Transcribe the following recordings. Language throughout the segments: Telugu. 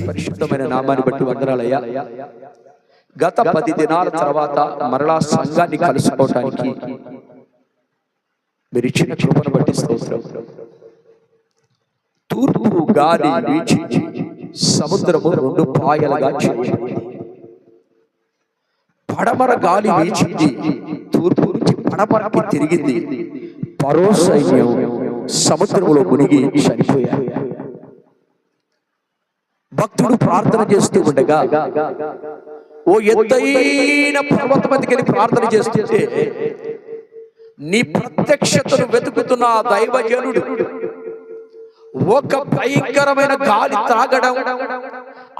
పరిశుద్ధమైన నామాన్ని బట్టి వందనాలయ్యా. గత 10 దినాల తర్వాత మరలా సంఘాన్ని కలుసుకోవటానికి మీరు ఇచ్చిన కృపను బట్టి స్తోత్రం. తూర్పు గాలి వీచి సముద్రము 2 పాయలుగా చేయింది. పడమర గాలి వీచింది, తూర్పు నుంచి పడమరకి తిరిగింది. ఫరో సైన్యం సముద్రంలో మునిగి చనిపోయారు. భక్తుడు ప్రార్థన చేస్తూ ఉండగా ఓ ఎత్తైన పర్వతం మీదకి ప్రార్థన చేస్తుంటే నీ ప్రత్యక్షతను వెతుకుతున్న ఆ దైవజనుడు ఒక భయంకరమైన గాలి త్రాగడం,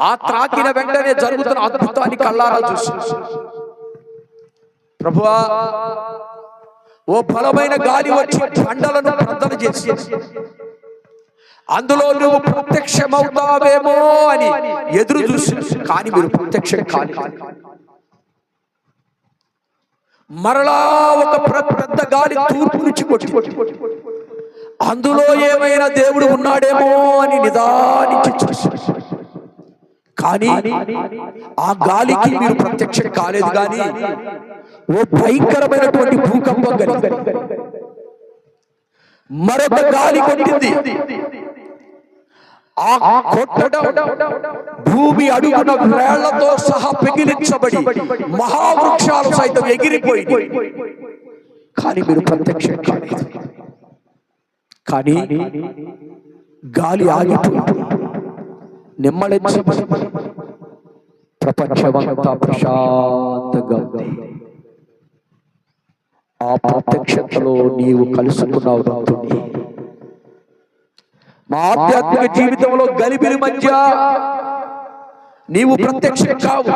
ఆ త్రాగిన వెంటనే జరుగుతున్న అద్భుతాన్ని కళ్ళారా చూసి, ప్రభువా ఓ బలమైన గాలి వచ్చి బండలను ప్రార్థన చేసి అందులో నువ్వు ప్రత్యక్షమవుతావేమో అని ఎదురు చూసి, కానీ మీరు ప్రత్యక్షం కాలేదు. మరలా ఒక పెద్ద గాలి తూర్పు నుంచి కొట్టి అందులో ఏమైనా దేవుడు ఉన్నాడేమో అని నిదానించి చూసి, కానీ ఆ గాలికి మీరు ప్రత్యక్షం కాలేదు. కానీ ఓ భయంకరమైనటువంటి భూకంపం కలిగి మరొక గాలి కొట్టింది. ఆ కొట్టడం భూమి అడుగున వేళ్లతో సహా పెగిలించబడి మహావృక్షాలు సైతం ఎగిరిపోయి, కానీ మీరు ప్రత్యక్షం కాలేదు. కానీ గాలి ఆగిపోయింది. నెమ్మళించి ప్రపంచమంతా ప్రశాంతంగా ఉంది. ఆ ప్రత్యక్షతలో నీవు కలుసుకున్నావు భక్తుని. మా ఆధ్యాత్మిక జీవితంలో గలిబిలి మధ్య నీవు ప్రత్యక్షం కావు.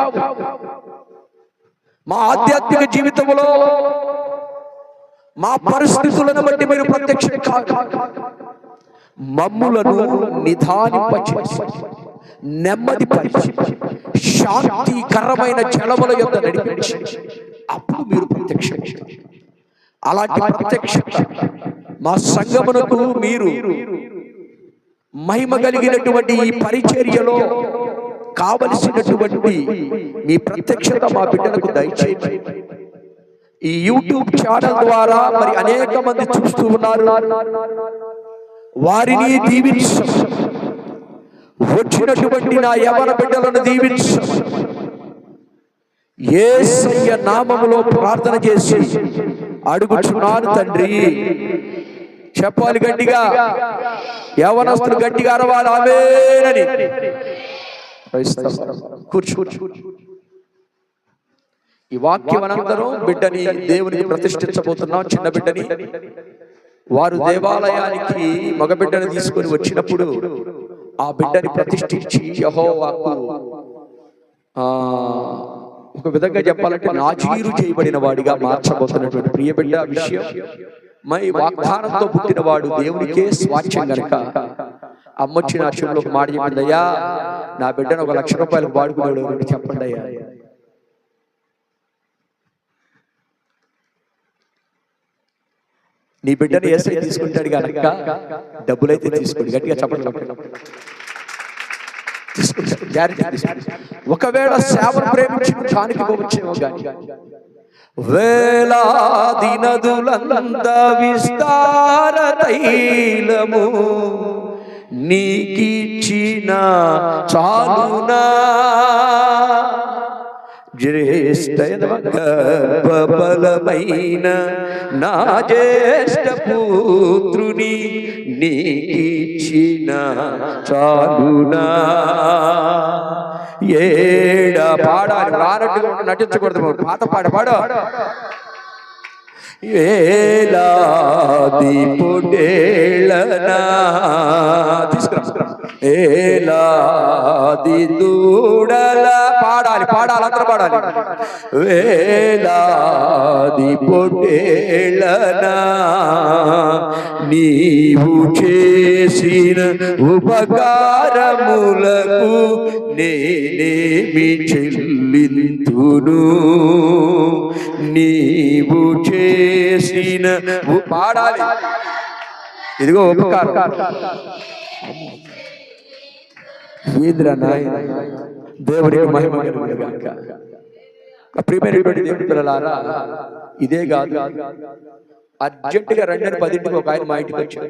మా ఆధ్యాత్మిక జీవితంలో మా పరిస్థితులను బట్టి మీరు ప్రత్యక్షం కాదు. మమ్ములను నిదానింపచేసి నెమ్మది పరిచి శాంతికరమైన జలముల యొద్ద నడిపించి అప్పుడు మీరు ప్రత్యక్షం. అలాంటి ప్రత్యక్షత మా సంఘమునకు మీరు మహిమ కలిగినటువంటి ఈ పరిచర్యలో కావలసినటువంటి మీ ప్రత్యక్షత మా బిడ్డలకు దయచేయండి. ఈ యూట్యూబ్ ఛానల్ ద్వారా మరి అనేక మంది చూస్తూ ఉన్నారు. వారిని దీవించు, వచ్చినటువంటి నా యవన బిడ్డలను దీవించు. యేసయ్య నామములో ప్రార్థన చేసి అడుగుచున్నాను తండ్రి. చెప్పాలి గట్టిగా, యవనస్తులు గట్టిగా అరవాలి ఆమేనని. కూర్చో. ఈ వాక్యం అనంతరం బిడ్డని దేవునికి ప్రతిష్ఠించబోతున్నాం. చిన్న బిడ్డని వారు దేవాలయానికి మగ బిడ్డను తీసుకొని వచ్చినప్పుడు ఆ బిడ్డని ప్రతిష్ఠించి యెహోవాకు ఒక విధంగా చెప్పాలంటే నాజీరు చేయబడిన వాడిగా మార్చబోతున్నటువంటి ప్రియ బిడ్డ విషయం. మై వాగ్దానంతో పుట్టిన వాడు దేవునికే స్వాచ్ఛం గనక అమ్మొచ్చి నా చెవులో ఒక మాట చెప్పింది, అయ్యా నా బిడ్డను 1 లక్ష రూపాయలకు వాడుకున్నాడు చెప్పండి అయ్యా. నీ బిడ్డను ఏసై తీసుకుంటాడు కనుక డబ్బులైతే తీసుకోండి. గట్టిగా చెప్పండి. తీసుకుంటాడు, గ్యారెంటీ తీసుకుంటాడు. ఒకవేళ సేవను ప్రేమించి కానికి వచ్చేమో కానీ వేలాది నదులంద విస్తార తైలము నీకిచ్చిన చాలునా, జ్యేష్ఠ బలమైన నా జ్యేష్ఠ పుత్రుని నీకిచ్చిన చాలునా. ఏడ పాడాలి, రానట్టుగా నటించకూడదు. పాత పాడు. ఏలాది పొడేళ్ళనా తీసుకురా, ఏలాది దూడల పాడాలి అందరూ పాడాలి. వేలాది పొడేళ్ళనా నీవు చేసిన ఉపకారములకు నేనేమి చెల్లింతును, నీవు చేసిన పాడాలి. ఇదిగో ఉపకారం. వీధిరా నాయన, దేవునికి మహిమ కలుగును గాక. ప్రియమైనటువంటి దేవుని పిల్లలారా, ఇదే కాదు, అర్జెంటుగా 2:10 ఒక ఆయన మా ఇంటికి వచ్చాడు.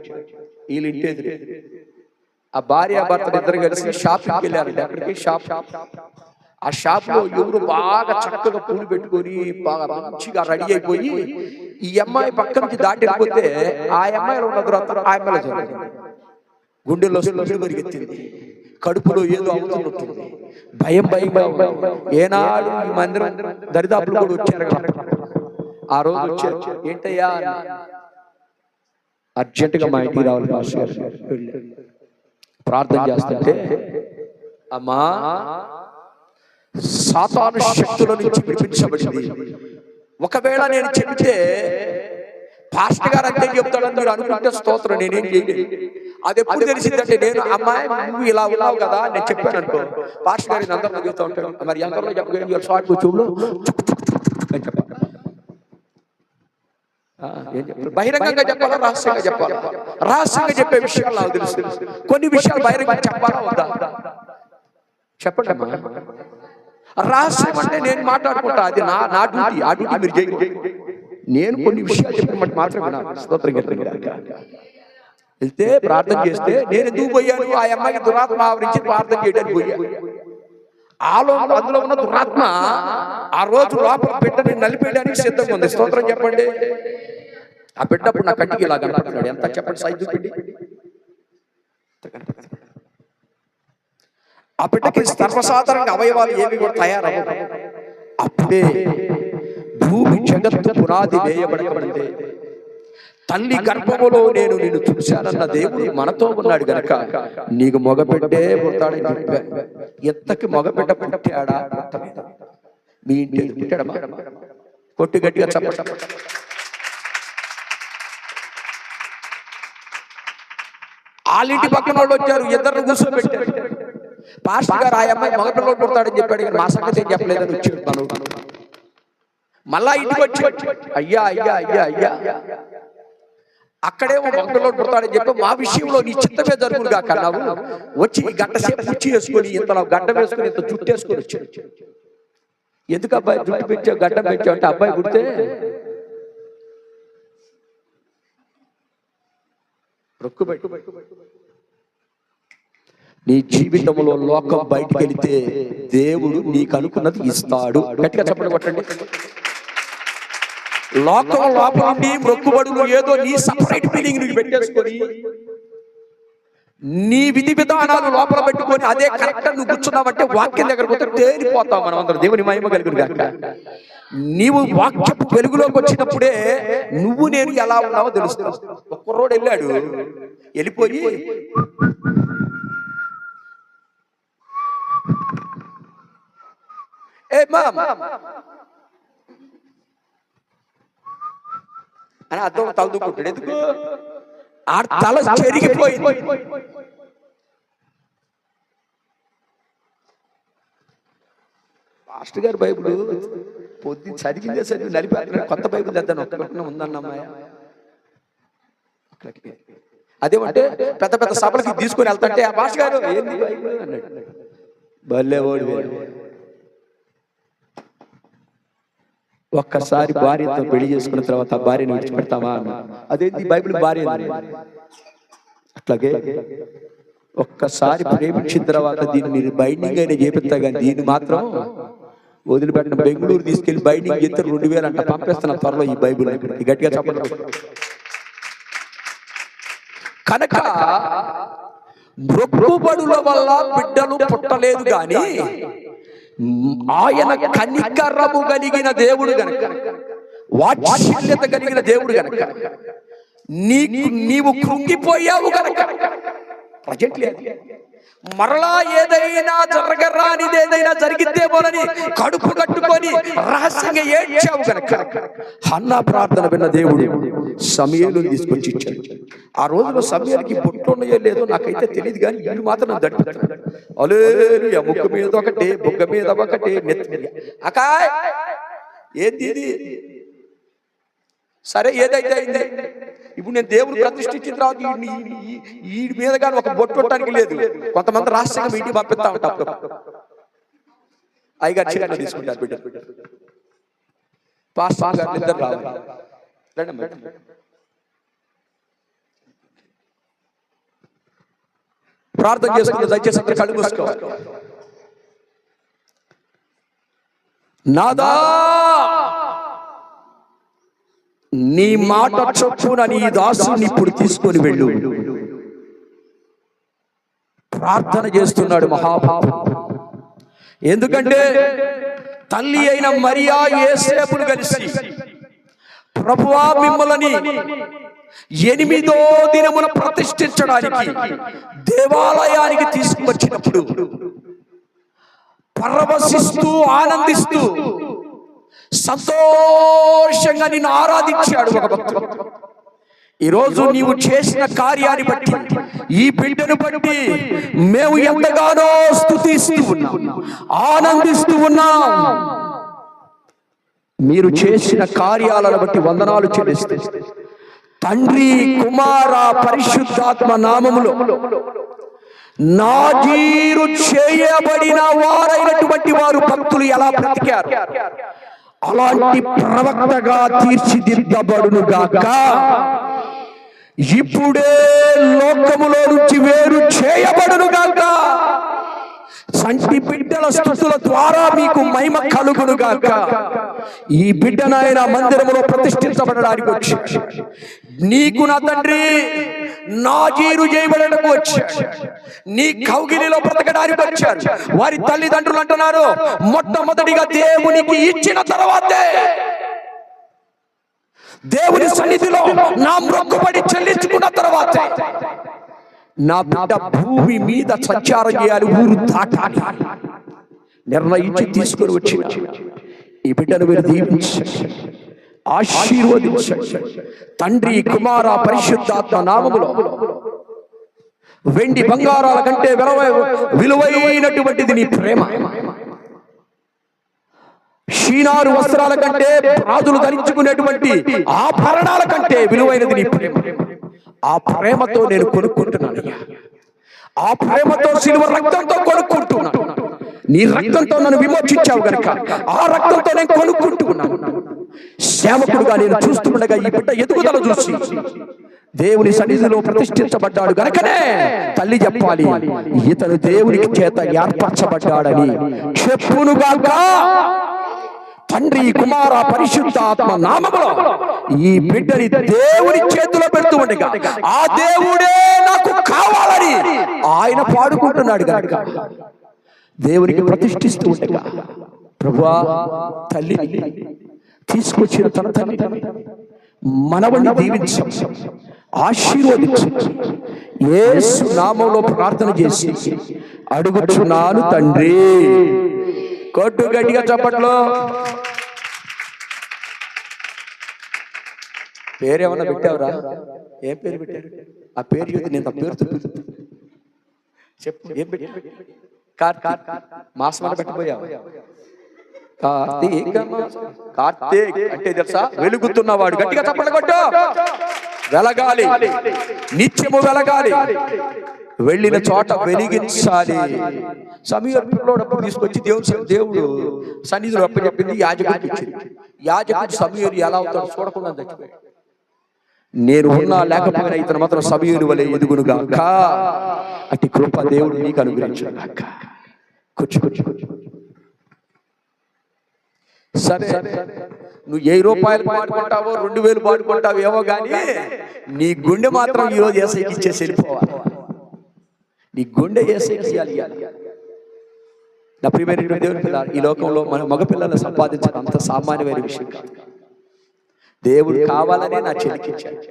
వీళ్ళు ఇంటేది ఆ భార్య భర్తలు ఇద్దరు కలిసి షాపింగ్కి వెళ్ళారు. అక్కడికి షాప్, ఆ షాప్ లో ఎవరు బాగా చక్కగా పూలు పెట్టుకొని బాగా మంచిగా రెడీ అయిపోయి ఈ అమ్మాయి పక్క నుంచి దాటిపోతే ఆ అమ్మాయిలో ఉన్న తర్వాత ఆ అమ్మాయిలో జరిగింది. గుండెల్లో పరిగెత్తింది, కడుపులో ఏదో అవుతున్నట్టుంది, భయం ఏనాడు ఈ మందిరం దరిదాపులు కూడా వచ్చారు కదా. ఆ రోజు వచ్చారు. ఏంటయ్యా, అర్జెంటుగా మా ఇంటికి రావాలి మాస్టర్ గారు. ప్రార్థన చేస్తుంటే, అమ్మా సాతాను శక్తుల నుంచి విడిపించబడింది. ఒకవేళ నేను చెబితే పాస్టర్ గారు అంతే చెప్తాడని మీరు అనుకుంటే స్తోత్రం, నేనేం చేయలేదు. అది ఎప్పుడు తెలిసిందంటే, నేను అమ్మాయి నువ్వు ఇలా ఉన్నావు కదా నేను చెప్పాను అనుకో, పాస్టర్ గారిని అందరిలో చెప్తా ఉంటాడు. మరి అందరిలో చెప్పగలిగి షార్ట్ కూర్చోలో బహిరంగంగా చెప్పాలా, రహస్యంగా చెప్పాలా? రహస్యంగా చెప్పే విషయాలు నాకు తెలుసు. కొన్ని విషయాలు బహిరంగంగా చెప్పాలా వద్దా చెప్పండి అమ్మా. రహస్యం అంటే నేను మాట్లాడుకుంటా, అది నా డ్యూటీ. ఆ డ్యూటీ మీరు చేయండి. నేను కొన్ని విషయాలు చెప్పినట్టు మాత్రమే స్తోత్రం వెళ్తే ప్రార్థన చేస్తే నేను ఎందుకు పోయాను, ఆ అమ్మాయికి దురాత్మ ఆవరించి ప్రార్థన చేయడానికి పోయాను. అందులో ఉన్న దురాత్మ ఆ రోజు లోపల బిడ్డని నలిపేయడానికి సిద్ధంగా ఉంది. స్తోత్రం చెప్పండి. ఆ బిడ్డప్పుడు నా కంటికి ఇలా కనపడుతున్నాడు. ఎంత చెప్పండి, సైజు పెట్టి ఆ బిడ్డకి సర్వసాధారణంగా అవయవాలు ఏవి కూడా తయారవ్వవు. అప్పుడే భూమి జగత్తు పునాది వేయబడకముందే తల్లి గర్భములో నేను నిన్ను చూశానన్న దేవుడు మనతో ఉన్నాడు గనక నీకు మగబిడ్డే పుడతాడని చెప్పాను. ఎంతకి మగబిడ్డ పుట్టాడా? మీ ఇంటి పుట్టాడమ్మా? కొట్టి గట్టిగా చెప్పండి. వాళ్ళింటి పక్కన వాళ్ళు వచ్చారు, ఇద్దరు కూర్చోబెట్టారు. పాస్టర్ గారు ఆ అమ్మాయి మగపిల్లలు పుడతాడని చెప్పాడు, మా సంగతి ఏం చెప్పలేదని వచ్చాడు తను. మళ్ళా ఇంటికి వచ్చి అయ్యా అయ్యా అయ్యా అయ్యా అక్కడే మగపిల్లలు పుడతాడని చెప్పి మా విషయంలో నీ చిత్తమే జరుగుగా కన్నావు. వచ్చి గంట సేపు కుర్చీ వేసుకొని ఇంతలో గడ్డ వేసుకొని ఇంత జుట్టు వేసుకొని వచ్చాడు. ఎందుకు అబ్బాయి జుట్టు పెంచావు, గడ్డ పెంచావు అంటే, అబ్బాయి పుడితే నీ జీవితంలో లోకం బయటకు వెళితే దేవుడు నీకు అనుకున్నది ఇస్తాడు. గట్టిగా చెప్పండి, కొట్టండి. లోకం లోపల నుండి మొక్కుబడులు ఏదో నీ సపరేట్ ఫీలింగ్ నువ్వు పెట్టేసుకొని నీ విధి విధానాలు లోపల పెట్టుకొని అదే కరెక్ట్ నువ్వు కూర్చున్నావంటే వాక్యం దగ్గర పోతే తేలిపోతావు. మనం అందరం దేవుని మహిమ కలుగును గాక. నీవు వాక్యపు వెలుగులోకి వచ్చినప్పుడే నువ్వు నేను ఎలా ఉన్నావో తెలుస్తావు. ఒక కుర్రోడు వెళ్ళాడు, వెళ్ళిపోయి అని అర్థం తలదుకుంటాడు. ఎందుకు? ఆ తల చెరిగిపోయింది. పాస్టర్ గారు బైబుల్ పొద్దు చదివిందే చదివి నలిపి కొత్త బైబుల్ తెద్దాను ఒక్కటి ఉందన్నమ్మాయ. అదేమంటే పెద్ద పెద్ద సభలకి తీసుకుని వెళ్తాంటే ఆ పాస్టర్ గారు ఏంది బైబుల్ అన్నాడు. భలే ఓడి ఒక్కసారి భార్యతో పెళ్లి చేసుకున్న తర్వాత భార్యను విడిచిపెడతావా అన్న. అదేంటి బైబిల్ భార్య అట్లాగే ఒక్కసారి ప్రేమించిన తర్వాత దీన్ని మీరు బైండింగ్ అయినా చేపిస్తా కానీ దీన్ని మాత్రం వదిలిపెట్టిన. బెంగళూరు తీసుకెళ్లి బైండింగ్ చేస్తే 2000 అంట పంపిస్తున్న త్వరలో ఈ బైబిల్. గట్టిగా చెప్పండి. కనుక మొక్కుబడుల వల్ల బిడ్డలు పుట్టలేదు గాని ఆయన కనికరము కలిగిన దేవుడు గనక, వాత్సల్యత కలిగిన దేవుడు గనక, నీవు కృంగిపోయావు గనక ప్రజెంట్ లేదు. మరలా ఏదైనా జరగరానిది ఏదైనా జరిగిద్దేమోనని కడుపు కట్టుకొని రహస్యంగా ఏడ్చావు గనక హన్నా ప్రార్థన విన్న దేవుడు సమూయేలుని తీసుకొచ్చి ఇచ్చాడు. ఆ రోజులో సమూయేలుకి బొట్టున్నాయో లేదో నాకైతే తెలియదు, కానీ వీళ్ళు మాత్రం దడిపోతాడు. హల్లెలూయా. ముక్కు మీద ఒకటి, బుగ్గ మీద ఒకటి, నెత్తి మీద. అకాయ్ ఏంది ఇది? సరే ఏదైతే అయింది. ఇప్పుడు నేను దేవుడు ప్రతిష్ఠించిన తర్వాత ఈ మీద కానీ ఒక బొట్టు కొట్టడానికి లేదు. కొంతమంది రాష్ట్రంగా ఇంటికి పంపిస్తా ఉంటారు. అయ్యగారు చేతులు తీసుకుంటారు. బిడ్డ పాస్టర్ గారు ఇద్దరు రావాలి. ప్రార్థన చేసుకుంటే దయచేసి కళ్ళు మూసుకోవాలి. నాదా, నీ మాట చొప్పున నీ దాసుని ఇప్పుడు తీసుకొని వెళ్ళు. ప్రార్థన చేస్తున్నాడు మహాపాపం. ఎందుకంటే తల్లి అయిన మరియా యేసేపును కలిసి, ప్రభువా మిమ్మల్ని 8వ దినమున ప్రతిష్ఠించడానికి దేవాలయానికి తీసుకువచ్చినప్పుడు పరవశిస్తూ ఆనందిస్తూ సంతోషంగా నిన్ను ఆరాధించాడు ఒక భక్తుడు. ఈరోజు నీవు చేసిన కార్యాన్ని బట్టి, ఈ బిడ్డను బట్టి మేము ఎంతగానో స్తుతిస్తూ ఉన్నాం, ఆనందిస్తూ ఉన్నాం. మీరు చేసిన కార్యాలను బట్టి వందనాలు చెల్లిస్తే తండ్రి, కుమార, పరిశుద్ధాత్మ నామములో నాజీరు చేయబడిన వారైనటువంటి వారు భక్తులు ఎలా బ్రతికారు అలాంటి ప్రవక్తగా తీర్చిదిద్దబడును గాక. ఇప్పుడే లోకములో నుంచి వేరు చేయబడును గాక. సంటి బిడ్డల స్తుతుల ద్వారా మీకు మహిమ కలుగును గాక. ఈ బిడ్డనాయన మందిరములో ప్రతిష్ఠించబడడానికి వచ్చాడు. నీకు నా తండ్రి నాజీరు చేయబడడానికి వచ్చాడు. నీ కౌగిలిలో బ్రతకడానికి వచ్చాడు. వారి తల్లిదండ్రులు అంటున్నారు, మొట్టమొదటిగా దేవునికి ఇచ్చిన తర్వాతే దేవుని సన్నిధిలో నా మొక్కుబడి చెల్లించుకున్న తర్వాతే నా బిడ్డ భూమి మీద సంచారం చేయాలి, ఊరు దాటాలి నిర్ణయించి తీసుకొని వచ్చిన ఈ బిడ్డను మీరు దీవించండి, ఆశీర్వదించండి. తండ్రి, కుమార, పరిశుద్ధాత్మ నామములో వెండి బంగారాల కంటే విలువైనటువంటిది నీ ప్రేమ. షీనారు వస్త్రాల కంటే, రాజులు ధరించుకునేటువంటి ఆభరణాల కంటే విలువైనది నీ ప్రేమ. ఆ ప్రేమతో నేను కొనుక్కుంటున్నాను. ఆ ప్రేమతో సిలువ రక్తంతో కొనుక్కుంటున్నాను. నీ రక్తంతో నన్ను విమోచించావు గనుక ఆ రక్తంతో నేను కొనుక్కుంటున్నాను. సేవకుడుగా నేను చూస్తుండగా ఈ బిడ్డ ఎదుగుదల చూసి దేవుని సన్నిధిలో ప్రతిష్ఠించబడ్డాడు గనుకనే తల్లి చెప్పాలి, ఇతను దేవునికి చేత ఏర్పరచబడ్డాడని చెప్పునుగాక. తండ్రి, కుమార, పరిశుద్ధాత్మ నామములో ఈ బిడ్డని దేవుని చేతిలో పెడుతూ ఉండగా ఆ దేవుడే నాకు కావాలని ఆయన పాడుకుంటున్నాడు కనుక దేవునికి ప్రతిష్ఠిస్తూ ఉండగా, ప్రభువా తల్లి తీసుకొచ్చిన తన తల్లి మనవణ్ణి దీవించు, ఆశీర్వదించు. యేసు నామములో ప్రార్థన చేసి అడుగుచున్నాను తండ్రి. కొట్టు గట్టిగా చప్పట్లో. పేరేమన్నా పెట్టావురా? ఏం పేరు పెట్టారు? ఆ పేరు చూస్తే నేను పేరుతో చెప్పు. ఏం పెట్టా? కార్తీక్. మాసమని పెట్టిపోయావు. కార్తీక్ అంటే తెలుసా? వెలుగుతున్నవాడు. గట్టిగా చప్పట్లు కొట్టు. వెలగాలి, నిత్యము వెలగాలి, వెళ్ళిన చోట వెలిగించాలి. సమీరుడు అప్పుడు తీసుకొచ్చి దేవుడు సన్నిధిలో అప్పచెప్పింది, యాజకుడికి ఇచ్చింది. యాజకుడు సమీరు ఎలా అవుతాడు చూడకుండా చచ్చిపోయాడు. నేను ఉన్నా లేకపోయినా ఇతను మాత్రం సమీరు వలె ఎదుగునుగాక. అట్టి కృప దేవుడు నీకు అనుగ్రహించుగాక. సరే, నువ్వు 1000 రూపాయలు పాడుకుంటావో 2000 పాడుకుంటావో ఏమో కానీ నీ గుండె మాత్రం ఈరోజు ఏసైకి ఇచ్చేసి వెళ్ళిపోవాలి. నీ గుండె ఏసైకి ఇవ్వాలి. నా ప్రియమైన దేవుని పిల్లలు, ఈ లోకంలో మన మగపిల్లలను సంపాదించడం అంత సామాన్యమైన విషయం కాదు. దేవుడు కావాలనే నా చెల్లికిచ్చాడు.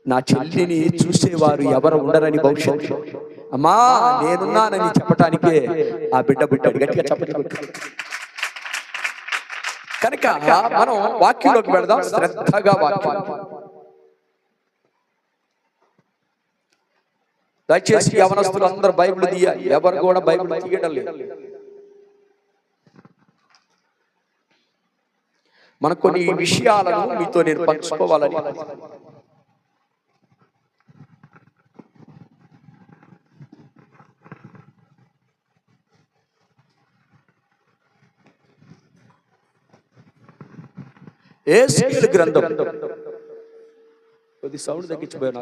నా చెల్లిని చూసేవారు ఎవరు ఉండరని భవిష్యత్తు అమ్మా నేనున్నానని చెప్పటానికే ఆ బిడ్డ పుట్టాడు. గట్టిగా చెప్పట్లు కనుక మనం వాక్యంలోకి వెళదాం. శ్రద్ధగా వాక్యం దయచేసి యవనస్తులు అందరూ బైబిల్ తీయాలి. ఎవరు కూడా బైబిల్ తీయడం లేదు. మన కొన్ని విషయాలను మీతో నేను పంచుకోవాలని. యేసేలు గ్రంథం కొద్ది సౌండ్ తగ్గించిపోయాను,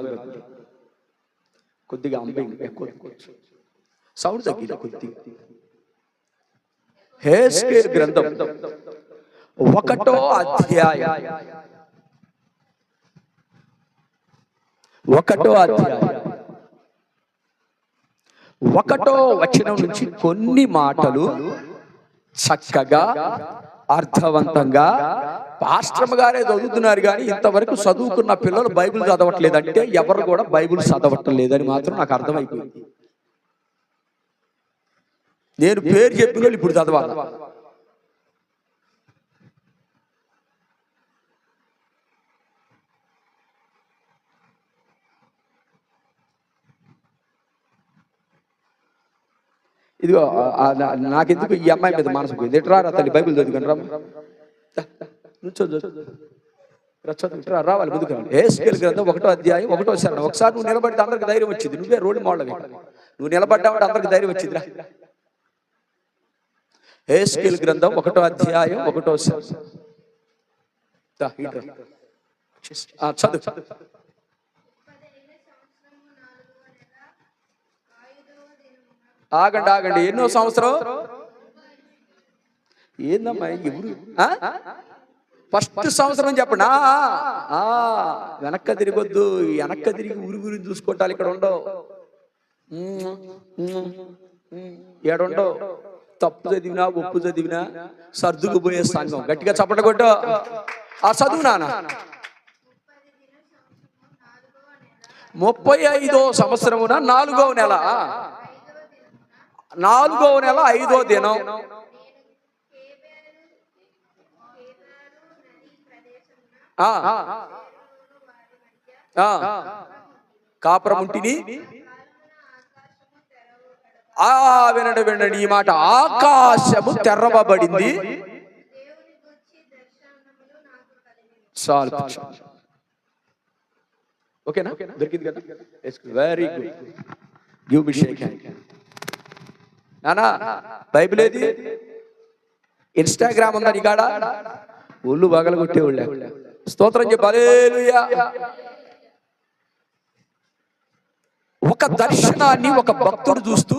కొద్దిగా ఎక్కువ సౌండ్ తగ్గిన కొద్దిగా. యేసేలు గ్రంథం 1వ అధ్యాయం 1వ వచనం నుంచి కొన్ని మాటలు చక్కగా అర్థవంతంగా పాస్టర్ గారే చదువుతున్నారు కానీ ఇంతవరకు చదువుకున్న పిల్లలు బైబిల్ చదవట్లేదంటే ఎవరు కూడా బైబిల్ చదవటం లేదని మాత్రం నాకు అర్థమైపోయింది. నేను పేరు చెప్పిన వాళ్ళు ఇప్పుడు చదవాలి. ఇదిగో నాకెందుకు ఈ అమ్మాయి మీద మనసు పోయింది. ఎట్రా తల్లి బైబిల్ చదువుకుని రావాలి ముందుకు. యేసేలు గ్రంథం 1వ అధ్యాయం 1వ వచనం. ఒకసారి నువ్వు నిలబడితే అందరికి ధైర్యం వచ్చింది. నువ్వే రోడ్ మోడల్, నువ్వు నిలబడ్డావంటే అందరికి ధైర్యం వచ్చిందిరా. యేసేలు గ్రంథం 1వ అధ్యాయం 1వ వచనం చదువు. ఆగండి, ఎన్నో సంవత్సరం ఏందమ్మా ఎవరు? ఫస్ట్ సంవత్సరం చెప్పండి. వెనక్క తిరిగొద్దు, వెనక్క తిరిగి ఊరి గురించి చూసుకోవటాలు ఇక్కడ ఉండవు, ఏడుండవు. తప్పు చదివినా ఒప్పు చదివినా సర్దుకుపోయే సంఘం. గట్టిగా చప్పట కొట్టు. ఆ చదువు నాన్న. 35వ సంవత్సరమున 4వ నెల 5వ దినం కాపురముంటిని. వినండి ఈ మాట. ఆకాశము తెరవబడింది. చాలు, ఓకేనా? దొరికింది కదా? Very good. Give me shake hand. నానా బైబిల్ ఏది? ఇన్స్టాగ్రామ్ ఉందా నీకాడ? ఒళ్ళు బగలు కొట్టేవాళ్ళ. స్తోత్రం చెప్పు. హల్లెలూయా. ఒక దర్శనాన్ని ఒక భక్తుడు చూస్తూ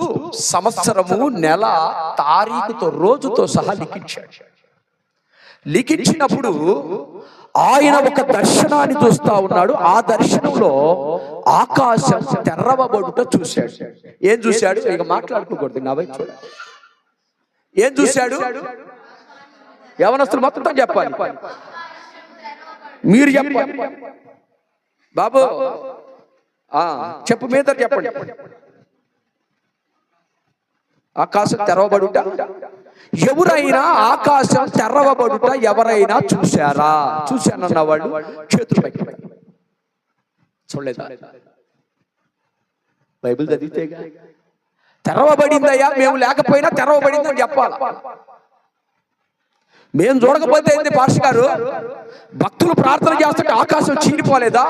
సంవత్సరము, నెల, తారీఖుతో, రోజుతో సహా లిఖించినప్పుడు ఆయన ఒక దర్శనాన్ని చూస్తా ఉన్నాడు. ఆ దర్శనంలో ఆకాశం తెరవబడుట చూశాడు. ఏం చూశాడు? ఇక మాట్లాడుకోకూడదు, నా వైపు చూడాలి. ఏం చూశాడు? యవనస్తులు మొత్తం చెప్పాలి, మీరు చెప్పాలి. బాబు చెప్పు, మీద చెప్పండి. ఆకాశం తెరవబడుట. ఎవరైనా ఆకాశం తెరవబడుట ఎవరైనా చూశారా? చూశానన్న వాళ్ళు చేతులు పైకి. చూడలేదా? బైబిల్ చదివితేగా తెరవబడిందయ్యా, మేము లేకపోయినా తెరవబడిందని చెప్పాలి. మేము చూడకపోతే ఏంది పాస్టర్ గారు? భక్తులు ప్రార్థన చేస్తుంటే ఆకాశం చీలిపోలేదా?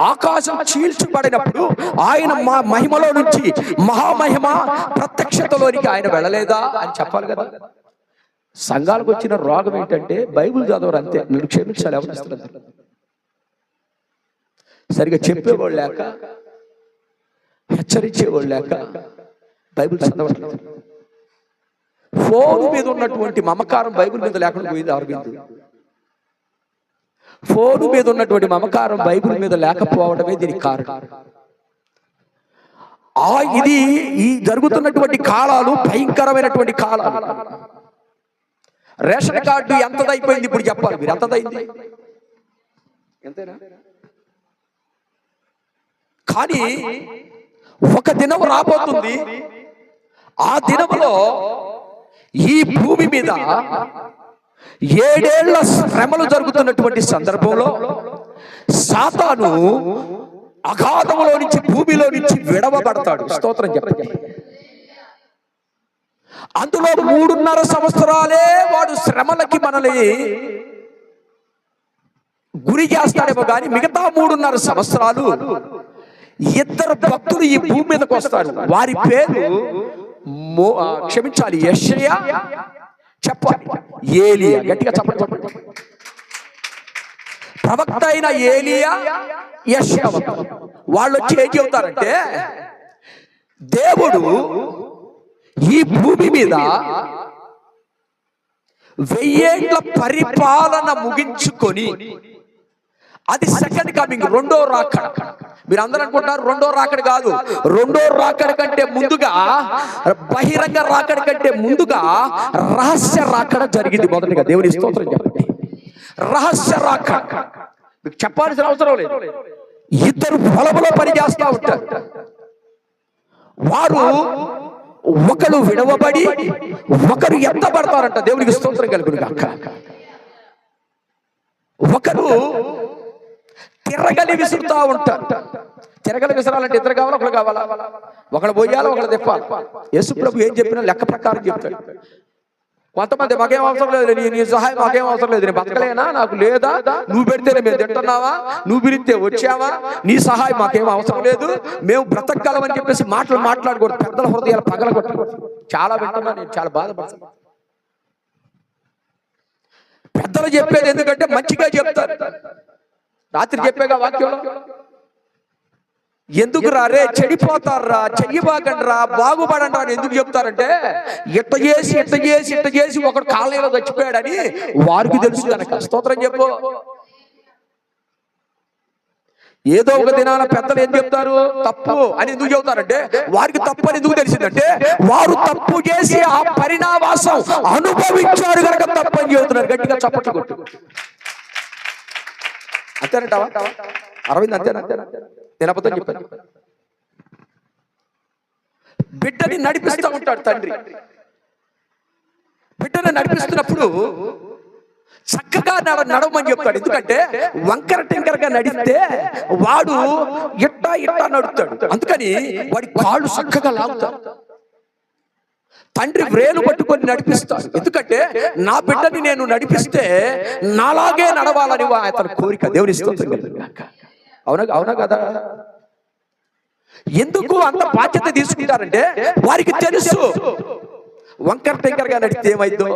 ఆకాశం చీల్చబడినప్పుడు ఆయన మా మహిమలో నుంచి మహామహిమ ప్రత్యక్షతలోనికి ఆయన వెళ్ళలేదా అని చెప్పాలి కదా. సంఘాలకు వచ్చిన రోగం ఏంటంటే బైబిల్ చదవరు, అంతే. మీరు క్షమించాలి, ఎవరిస్తున్నారు సరిగా చెప్పేవాళ్ళు లేక, హెచ్చరించేవాళ్ళు లేక బైబిల్ చదవట్లేదు. ఫోన్ మీద ఉన్నటువంటి మమకారం బైబిల్ మీద లేకుండా పోయింది. అరవింద్, ఫోన్ మీద ఉన్నటువంటి మమకారం బైబిల్ మీద లేకపోవడమే దీనికి కారణం. ఇది ఈ జరుగుతున్నటువంటి కాలాలు భయంకరమైనటువంటి కాలాలు. రేషన్ కార్డు ఎంతదైపోయింది ఇప్పుడు చెప్పాలి మీరు? ఎంతదైంది? ఎంతేనా? కానీ ఒక దినం రాబోతుంది. ఆ దినంలో ఈ భూమి మీద 7 ఏళ్ల శ్రమలు జరుగుతున్నటువంటి సందర్భంలో సాతాను అగాధములో నుంచి, భూమిలో నుంచి విడవబడతాడు. స్తోత్రం చెప్పండి. అందులో 3.5 సంవత్సరాలే వాడు శ్రమలకి మనల్ని గురి చేస్తాడేమో కానీ మిగతా 3.5 సంవత్సరాలు ఇద్దరు భక్తులు ఈ భూమి మీదకి వస్తారు. వారి పేరు క్షమించాలి, యెషయా, చెప్పాలి ఏలియా. గట్టిగా చెప్పండి. ప్రవక్త అయిన ఏలియా, యెషయా వాళ్ళు వచ్చి ఏం చెబుతారంటే, దేవుడు ఈ భూమి మీద 1000 ఏళ్ల పరిపాలన ముగించుకొని, అది సెకండ్ కమింగ్, రెండో రాకడ. మీరు అందరూ అనుకుంటారు రెండో రాకడ కాదు. రెండో రాకడ కంటే ముందుగా, బహిరంగ రాకడ కంటే ముందుగా రహస్య రాకడ జరిగింది. మొదటిగా దేవుని స్తోత్రం చెప్పండి. రహస్య రాకడ మీకు చెప్పాల్సిన అవసరం లేదు. ఇద్దరు పొలంలో పని చేస్తూ ఉంటారు. వారు ఒకరు విడవబడి ఒకరు ఎత్తబడతారంట. దేవునికి స్తోత్రం కలుగును గాక. ఒకరు తిరగలి విసురుతా ఉంటారు. తిరగలి విసరాలంటే ఇద్దరు కావాలా, ఒకరు కావాలా? ఒకళ్ళు పోయాలి, ఒకళ్ళు తిప్పాలి. యేసు ప్రభు ఏం చెప్పినా లెక్క ప్రకారం చెప్తాడు. కొంతమంది మాకేం అవసరం లేదు, నీ సహాయం మాకేం అవసరం లేదు, నేను బతకలేనా, నాకు లేదా, నువ్వు పెడితేనే మేము తింటున్నావా, నువ్వు పిలిస్తే వచ్చావా, నీ సహాయం మాకేం అవసరం లేదు, మేము బ్రతకగలమని చెప్పేసి మాట్లాడకూడదు. పెద్దల హృదయాలు పగలగొట్టకూడదు. చాలా వింటున్నా, నేను చాలా బాధపడతాను. పెద్దలు చెప్పేది ఎందుకంటే మంచిగా చెప్తారు. రాత్రి చెప్పేగా వాక్యంలో, ఎందుకు రే చెడిపోతారా, చెయ్యబాకండ్రా, బాగుపడండి అని ఎందుకు చెప్తారంటే, ఇట్ట చేసి ఒకడు కాళ్ళలో చచ్చిపోయాడని వారికి తెలుసు కనుక. స్తోత్రం చెప్పు. ఏదో ఒక దినాన పెద్దలు ఏం చెప్తారు, తప్పు అని ఎందుకు చెబుతారంటే, వారికి తప్పు అని ఎందుకు తెలిసిందంటే, వారు తప్పు చేసి ఆ పరిణామాసం అనుభవించారు కనుక తప్పు అని చెబుతున్నారు. గట్టిగా చప్పట్లు కొట్టు. అంతేనంటావా అరవింద్? అంతేనా? నేను అబద్ధం చెప్పాను. బిడ్డని నడిపిస్తూ ఉంటాడు తండ్రి. బిడ్డని నడిపిస్తున్నప్పుడు చక్కగా నడవమని చెప్తాడు. ఎందుకంటే వంకర టింకరగా నడిస్తే వాడు ఇట్టా నడుస్తాడు. అందుకని వాడి కాళ్ళు చక్కగా లాగుతాడు. తండ్రి వ్రేలు పట్టుకొని నడిపిస్తాడు. ఎందుకంటే నా బిడ్డని నేను నడిపిస్తే నాలాగే నడవాలని అతని కోరిక. దేవుని స్తోత్రం కలుగును గాక. అవునా కదా? ఎందుకు అంత బాధ్యత తీసుకుంటారంటే, వారికి తెలుసు వంకర టెంకరగా నడిస్తే ఏమైద్దో,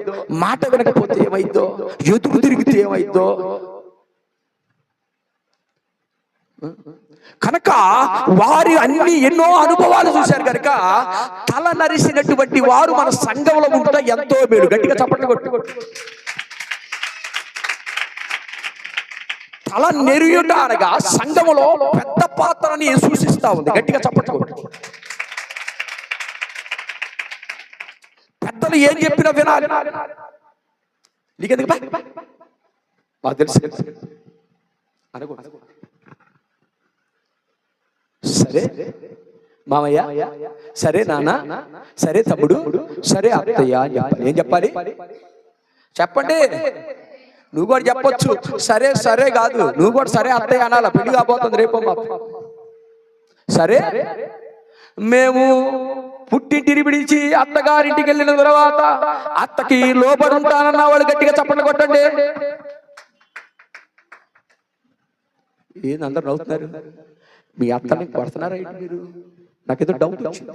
మాట వినకపోతే ఏమైద్దో, ఎదురు తిరిగితే ఏమైద్దో. కనుక వారి ఎన్నో అనుభవాలు చూశారు కనుక తల నరిసినటువంటి వారు మన సంఘంలో ఉంటే ఎంతో మేలు. గట్టిగా చప్పట్లు కొట్టు. తల నెరియుట అనగా సంఘములో పెద్ద పాత్రని సూచిస్తా ఉంది. గట్టిగా చప్పట్లు కొట్టు. పెద్దలు ఏం చెప్పినా వినాలి. నీకెందుకు మాకు తెలుసు అనకూడదు. సరే మామయ్య, సరే నాన్న, సరే తమ్ముడు, సరే అత్తయ్య అని చెప్పాలి. ఏం చెప్పాలి చెప్పండి. నువ్వు కూడా చెప్పొచ్చు. సరే కాదు, నువ్వు కూడా సరే అత్తయ్య అనాల. పెళ్లి కాబోతుంది రేపు. సరే మేము పుట్టింటిని విడిచి అత్తగారింటికి వెళ్ళిన తర్వాత అత్తకి లోబడి ఉంటానన్న వాళ్ళు గట్టిగా చప్పట్లు కొట్టండి. ఏంది అందరు నవ్వుతున్నారు? మీ అత్తని కొడుతున్నారా ఏంటి మీరు? నాకేదో డౌట్ వచ్చింది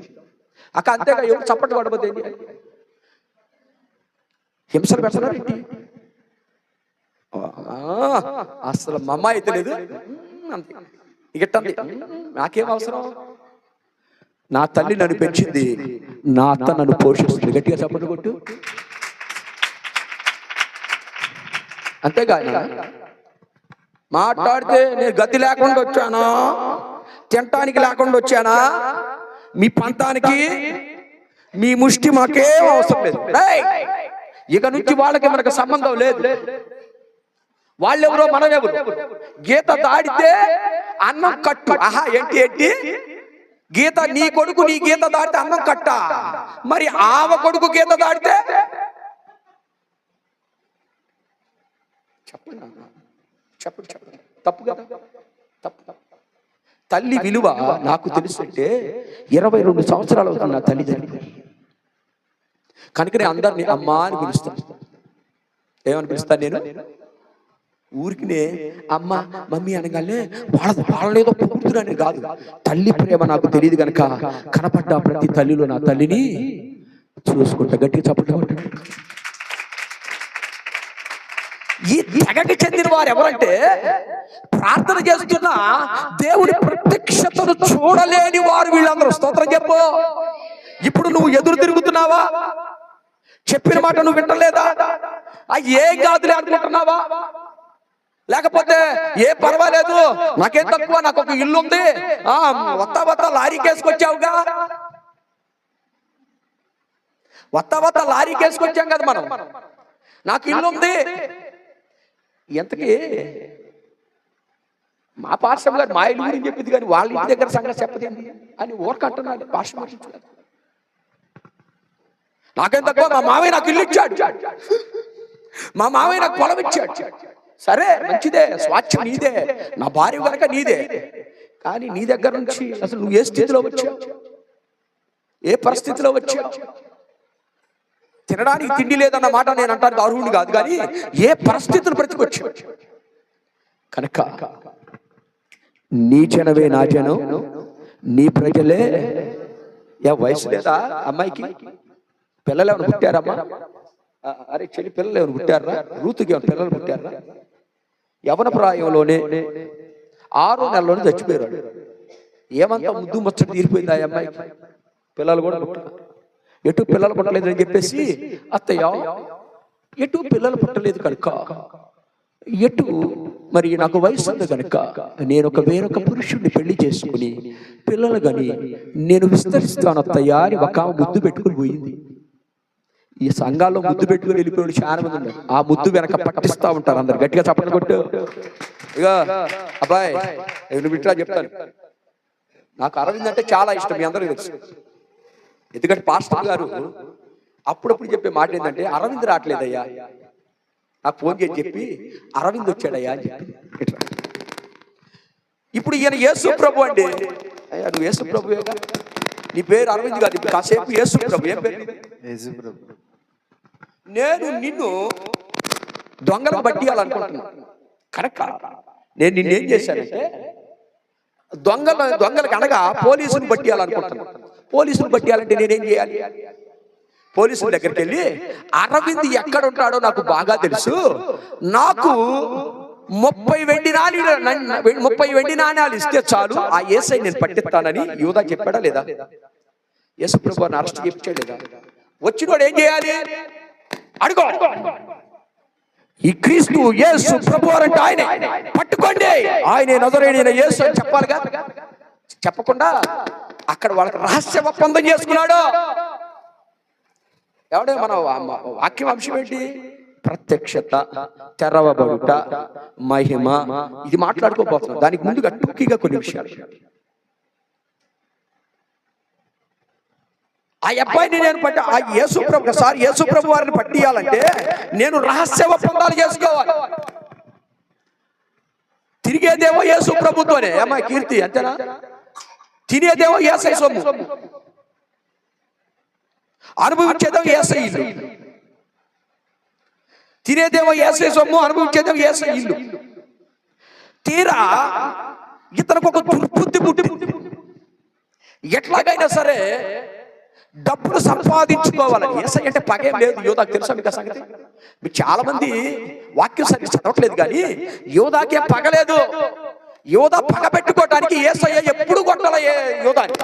అక్క. అంతేగా ఎవరు చప్పట్లు కొట్టబోతే హింసలు పెడుతున్నారు ఏంటి? అసలు మా అమ్మాయి అయితే లేదు అంతే. ఇగట్టండి, నాకేం అవసరం? నా తల్లి నన్ను పెంచింది, నా అత్త నన్ను పోషిస్తుంది. గట్టిగా చప్పట్లు కొట్టు. అంతేగా మాట్లాడితే నేను గతి లేకుండా వచ్చానా, తినటానికి లేకుండా వచ్చానా, మీ పంతానికి మీ ముష్టి మాకేం అవసరం లేదు. ఇక నుంచి వాళ్ళకి మనకు సంబంధం లేదు. వాళ్ళెవరో మనమెవరు. గీత దాడితే అన్నం కట్టు. ఆహా ఏంటి గీత, నీ కొడుకు నీ గీత దాడితే అన్నం కట్ట, మరి ఆమె కొడుకు గీత దాడితే చెప్పండి తప్పు కదా? తప్పు. తల్లి విలువ నాకు తెలుసుంటే 22 సంవత్సరాలు అవుతుంది నా తల్లి చనిపోయి. కనుకనే అందరినీ అమ్మా అని పిలుస్తాను. ఏమని పిలుస్తాను నేను? ఊరికినే అమ్మ మమ్మీ అనగానే వాళ్ళేదో పొగుడుతున్నానే కాదు, తల్లి ప్రేమ నాకు తెలియదు కనుక కనపడ్డ ప్రతి తల్లిలో నా తల్లిని చూసుకుంటా. గట్టిగా చప్పట్లు కొట్టండి. ఈ తెగకి చెందిన వారు ఎవరంటే ప్రార్థన చేస్తున్న దేవుడి ప్రత్యక్షతను చూడలేని వారు వీళ్ళందరూ. స్తోత్రం చెప్పు. ఇప్పుడు నువ్వు ఎదురు తిరుగుతున్నావా? చెప్పిన మాట నువ్వు వింటలేదా? ఏం కాదులే అనుకుంటున్నావా? లేకపోతే ఏ పర్వాలేదు, నాకేం తక్కువ, నాకు ఒక ఇల్లు ఉంది, వత్తా లారీ కేసుకొచ్చావుగా, వత్తా లారీ కేసుకొచ్చాం కదా మనం, నాకు ఇల్లు ఉంది. ఎంతకీ మా పాఠశాల గారు మా ఇల్లు గురించి చెప్పింది కానీ వాళ్ళ ఇంటి దగ్గర సంగతి చెప్పదేంది అని ఊరకంటున్నాడు పాఠశాల. నాకేం తక్కువ, మా మావయ్య నాకు ఇల్లు ఇచ్చాడు, మా మావయ్య నాకు పొలం ఇచ్చాడు. సరే మంచిదే, స్వాచ్ఛం నీదే, నా భార్య కనుక నీదే. కానీ నీ దగ్గర నుంచి అసలు నువ్వు ఏ స్థితిలో వచ్చావు, ఏ పరిస్థితిలో వచ్చావు? తినడానికి తిండి లేదన్న మాట నేను అంటాను అర్హుడిని కాదు, కానీ ఏ పరిస్థితులు బ్రతికొచ్చావు కనుక నీ జనమే నా జనం, నీ ప్రజలే. వయసు లేదా అమ్మాయికి? పిల్లలు ఎవరు పుట్టారమ్మా? అరే చెల్లి, పిల్లలు ఎవరు పుట్టారా? రూతుకి ఎవరు పిల్లలు పుట్టారా? యవన ప్రాయంలోనే 6వ నెలలోనే చచ్చిపోయారు. ఏమంతా ముద్దు ముచ్చట తీరిపోయింది ఆ అమ్మాయికి. పిల్లలు కూడా పుట్టారు. ఎటు పిల్లలు పుట్టలేదని చెప్పేసి అత్తయ్య ఎటు పిల్లలు పుట్టలేదు కనుక, ఎటు మరి నాకు వయసు ఉంది కనుక నేను వేరొక పురుషుడిని పెళ్లి చేసుకుని పిల్లలు కానీ నేను విస్తరిస్తాను అత్తయ్య అని ఒక ముద్దు పెట్టుకుని పోయింది. ఈ సంఘాల్లో ముద్దు పెట్టుకుని వెళ్ళిపోయాడు చాలా మంది ఉన్నారు. ఆ ముద్దు వెనక పట్టిస్తా ఉంటారు అందరు. గట్టిగా చప్పట్లు కొట్టు. ఇక అబ్బాయి నువ్వు ఇట్లా చెప్తాను, నాకు అరవింద్ అంటే చాలా ఇష్టం, మీ అందరికీ తెలుసు. ఎందుకంటే పాస్టర్ గారు అప్పుడప్పుడు చెప్పే మాట ఏంటంటే, అరవింద్ రావట్లేదయ్యా, నాకు ఫోన్ చేసి చెప్పి అరవింద్ వచ్చాడయ్యా అని చెప్పి. ఇప్పుడు ఈయన యేసు ప్రభు అండి. అయ్యా నువ్వు యేసు ప్రభువేగా, నీ పేరు అరవింద్ కాదు, ఇప్పుడు కాసేపు యేసు ప్రభు. ఏం పేరు? నేను నిన్ను దొంగలకు పట్టియాలనుకుంటున్నాను కనుక నేను నిన్నేం చేశానంటే, దొంగలకు అనగా పోలీసుని పట్టియాలనుకుంటున్నాను. పోలీసులు పట్టియాలంటే నేనేం చేయాలి? పోలీసుల దగ్గరికి వెళ్ళి అరవింద్ ఎక్కడ ఉంటాడో నాకు బాగా తెలుసు, నాకు 30 వెండి నాణ్యాలు ఇస్తే చాలు, ఆ యేసై నేను పట్టిస్తానని యూదా చెప్పాడా లేదా? యేసు ప్రభువుని అరెస్ట్ చేయించాడు లేదా? వచ్చినోడు ఏం చేయాలి? అడుగో, ఈ క్రీస్తు యేసు ప్రభువు అంటే ఆయనే, పట్టుకోండి, ఆయనే నజరేయుడైన యేసు అని చెప్పాలిగా. చెప్పకుండా అక్కడ వాళ్ళకి రహస్య ఒప్పందం చేసుకున్నాడు. ఎవడే మన వాక్యం అంశం ఏంటి? ప్రత్యక్షత, తెరవబడుట, మహిమ. ఇది మాట్లాడుకోబోతున్నాం. దానికి ముందుగా టూకీగా కొన్ని విషయాలు. ఆ అబ్బాయిని నేను ఆ యేసు ప్రభు వారిని పట్టియాలంటే నేను రహస్య ఒప్పందాలు చేసుకోవాలి. తిరిగేదేమో యేసు ప్రభుతోనే. అమ్మాయి కీర్తి అంతేనా? తినేదేమో యేసయ్య సొమ్ము, అనుభవించేదేమో యేసయ్య ఇల్లు. తినేదేమో యేసయ్య సొమ్ము, అనుభవించేదేమో యేసయ్య ఇల్లు. తీరా ఇతనికి ఒక దుర్బుద్ధి పుట్టి ఎట్లాగైనా సరే డబ్బులు సంపాదించుకోవాలని. యేసయ్య అంటే పగేం లేదు. యోధాకి తెలుసా మీకు సంగతి? మీరు చాలా మంది వాక్యం సరిగ్గా చదవట్లేదు, కానీ యోధాకి పగలేదు. యోధా పగ పెట్టుకోవటానికి యేసయ్య ఎప్పుడు కొట్టాల యోధాని,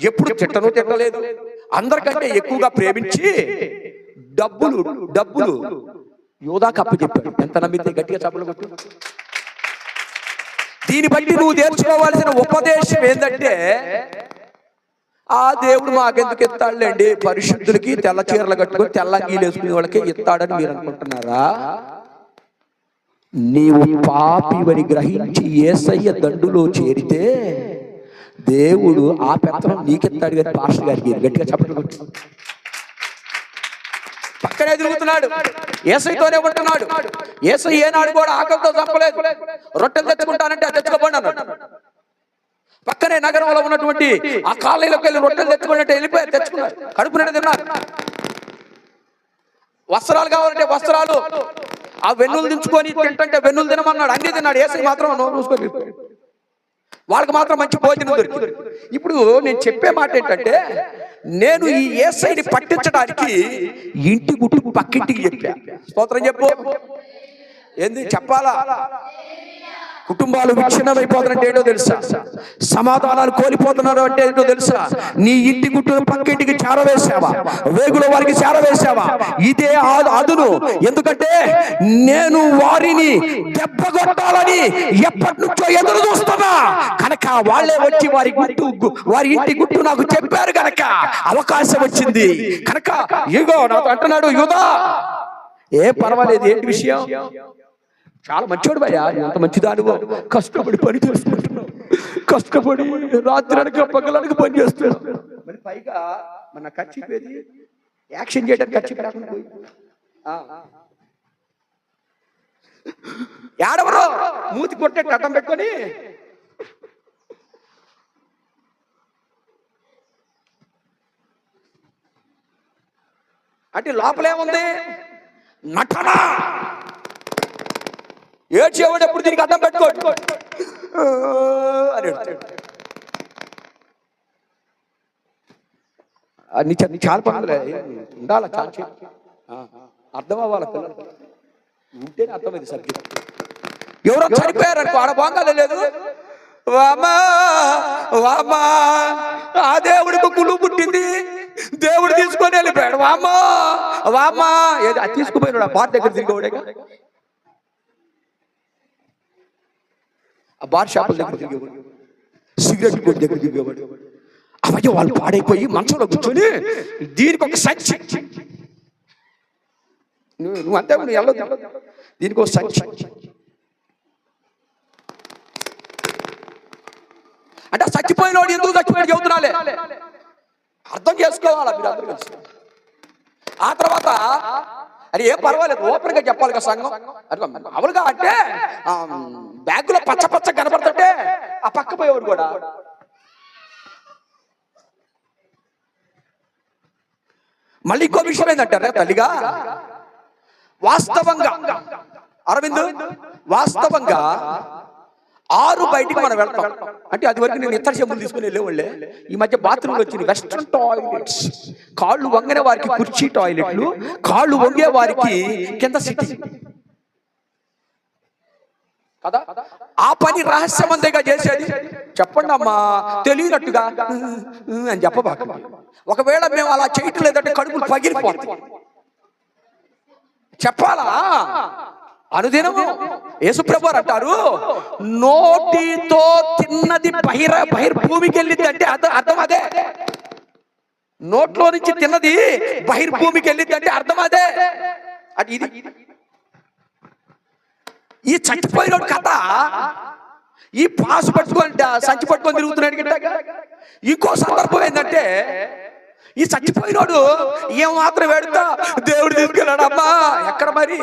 ఎప్పుడు తిట్టలేదు. అందరికంటే ఎక్కువగా ప్రేమించి డబ్బులు యోధాకి అప్పచెప్పాడు. ఎంత నమ్మితే గట్టిగా చప్పట్లు కొట్టు. దీన్ని బట్టి నువ్వు నేర్చుకోవాల్సిన ఉపదేశం ఏంటంటే, ఆ దేవుడు మాకెందుకు ఇస్తాడులేండి, పరిశుద్ధులకి తెల్ల చీరలు కట్టుకొని తెల్లంగీలు వేసుకునే వాళ్ళకి ఇస్తాడని మీరు అనుకుంటున్నారా? నీవు పాపివని గ్రహించి యేసయ్య దండులో చేరితే దేవుడు ఆ పెత్తనం నీకెత్తాడు కదా. పాస్టర్ గారికి గట్టిగా చప్పట్లు కొట్టు. పక్కనే తిరుగుతున్నాడు, యేసయ్యతోనే ఉంటున్నాడు. యేసయ్య ఏనాడు కూడా ఆకలితో చంపలేదు. రొట్టెలు తెచ్చుకుంటానంటే తెచ్చుకోబడి అన్నాడు. పక్కనే నగరంలో ఉన్నటువంటి ఆ కాలనీలోకి వెళ్ళి రొట్టెలు తెచ్చుకున్నట్టు వెళ్ళిపోయారు, తెచ్చుకున్నారు, కడుపు నిండా తిన్నారు. వస్త్రాలు కావాలంటే వస్త్రాలు, ఆ వెన్నులు దించుకొని తింటే వెన్నులు తినమన్నాడు, అన్ని తిన్నాడు. ఏసై మాత్రం నోరు మూసుకొని వాళ్ళకి మాత్రం మంచి భోజనం దొరికింది. ఇప్పుడు నేను చెప్పే మాట ఏంటంటే, నేను ఈ ఏసైని పట్టించడానికి ఇంటి గుట్టు పక్కింటికి చెప్పా. స్తోత్రం చెప్పు. ఏంది చెప్పాలా? కుటుంబాలు విచ్ఛిన్నమైపోతున్నట్టు ఏంటో తెలుసా? సమాధానాలు కోల్పోతున్నారు అంటే ఏంటో తెలుసా? నీ ఇంటి గుట్టును పక్కింటికి చేరవేశావా? వేగుల వారికి చేరవేశావా? ఇదే అదును. ఎందుకంటే నేను వారిని దెబ్బగొట్టాలని ఎప్పటి నుంచో ఎదురు చూస్తున్నా కనుక వాళ్ళే వచ్చి వారి ఇంటి గుట్టు నాకు చెప్పారు కనుక అవకాశం వచ్చింది. కనుక ఇగో నాతో అంటున్నాడు, యూదా ఏ పర్వాలేదు, ఏంటి విషయం? చాలా మంచివాడు భయ్యా, ఎంత మంచిదానివో. కష్టపడి పని చేసుకుంటున్నావు, కష్టపడి రాత్రి అనక పగలనక పని చేస్తున్నావు. మరి పైగా మన ఖర్చు యాక్షన్ చేయడానికి ఖర్చు ఏడవరో మూతి కొట్టే అడ్డం పెట్టుకొని అంటే లోపలేముంది? నటన. ఏడ్చేవాడప్పుడు దీనికి అడ్డం పెట్టుకోండి అని అన్ని చాలా పనులే ఉండాలి, చాలా అర్థం అవ్వాలి పిల్లలు ఉంటేనే అర్థమైంది సబ్జెక్ట్. ఎవరో చనిపోయారనుకో, ఆడ బాగాలే లేదు, వామా వామా ఆ దేవుడికి కుళ్ళు పుట్టింది, దేవుడు తీసుకొని వెళ్ళిపోయాడు, వామా వామా ఏది అది తీసుకుపోయినాడు. ఆ బార్ దగ్గర తిరిగేవాడేగా, ఆ బార్ షాపుల దగ్గర తిరిగేవాడు, సిగరెట్ కొట్టి దగ్గర తిరిగేవాడు. అవన్నీ వాళ్ళు పాడైపోయి మనసులో కూర్చొని దీనికి ఒక సంచి, నువ్వు అంతే వెళ్ళదు, దీనికి ఒక సంచి అంటే చచ్చిపోయినోడు ఎందుకు చచ్చిపోయాడు చెబుతున్నాలే, అర్థం చేసుకోవాలా మీరు అందరూ కలిసి. ఆ తర్వాత అది ఏం పర్వాలేదు, ఓపెన్ గా చెప్పాలి కదా సంఘం. అవలుగా అంటే బ్యాగులో పచ్చ పచ్చ కనపడుతుంటే ఆ పక్క పోయేవాడు కూడా మళ్ళీ ఇంకో విషయం ఏంటంటారా తల్లిగా, వాస్తవంగా అరవింద్ వాస్తవంగా 6 బయటికి మనం వెళ్తాం అంటే అది వరకు నేను ఇతర చెంబులు తీసుకుని వెళ్ళేవాళ్ళే. ఈ మధ్య బాత్రూమ్లు వచ్చింది, వెస్ట్రన్ టాయిలెట్స్, కాళ్ళు వంగిన వారికి కుర్చీ టాయిలెట్లు, కాళ్ళు వంగే వారికి కింద సిటీ కదా. ఆ పని రహస్యమంతంగా చేసేది చెప్పండి అమ్మా, తెలియనట్టుగా అని చెప్పబాక. ఒకవేళ మేము అలా చేయటం లేదంటే కడుపులు పగిలిపోతాయి. చెప్పాలా? అనుదినము యేసుప్రభు అంటారు, నోటితో తిన్నది బహిర్భూమికి వెళ్ళింది అంటే అర్థం అదే. నోట్లో నుంచి తిన్నది బహిర్భూమికి వెళ్ళింది అంటే అర్థం అదే. అది ఇది ఈ చచ్చిపోయిన కథ. ఈ పాసు పట్టుకొని సంచి పట్టుకొని తిరుగుతున్నాడు గిట్ట. ఇంకో సందర్భం ఏంటంటే, ఈ చచ్చిపోయినోడు ఏం మాత్రం వెడుతా దేవుడు తీసుకెళ్ళాడు అమ్మా, ఎక్కడ మరి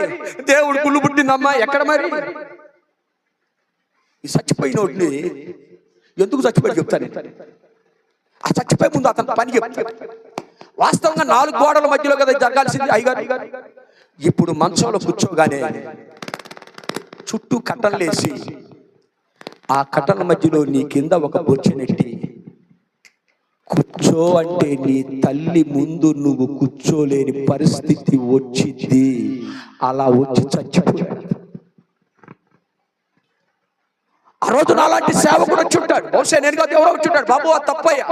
దేవుడు కుళ్ళు పుట్టిందమ్మా, ఎక్కడ మరి. ఈ చచ్చిపోయినోడిని ఎందుకు చచ్చిపోయి చెప్తాను. ఆ చచ్చిపోయే ముందు అతను పని చెప్తాను. వాస్తవంగా 4 గోడల మధ్యలో కదా జరగాల్సింది అయ్యగారు. ఇప్పుడు మంచంలో కూర్చోగానే చుట్టూ కట్టలేసి ఆ కట్టల మధ్యలో నీ కింద ఒక బొచ్చెనెట్టి కూర్చో అంటే నీ తల్లి ముందు నువ్వు కూర్చోలేని పరిస్థితి వచ్చింది. అలా వచ్చి చచ్చిపోయాడు. ఆ రోజు నాలాంటి సేవకుడు వచ్చి ఉంటాడు, బహుశా నేను కాదు ఎవరో వచ్చి ఉంటాడు, బాబు అది తప్పయ్యా,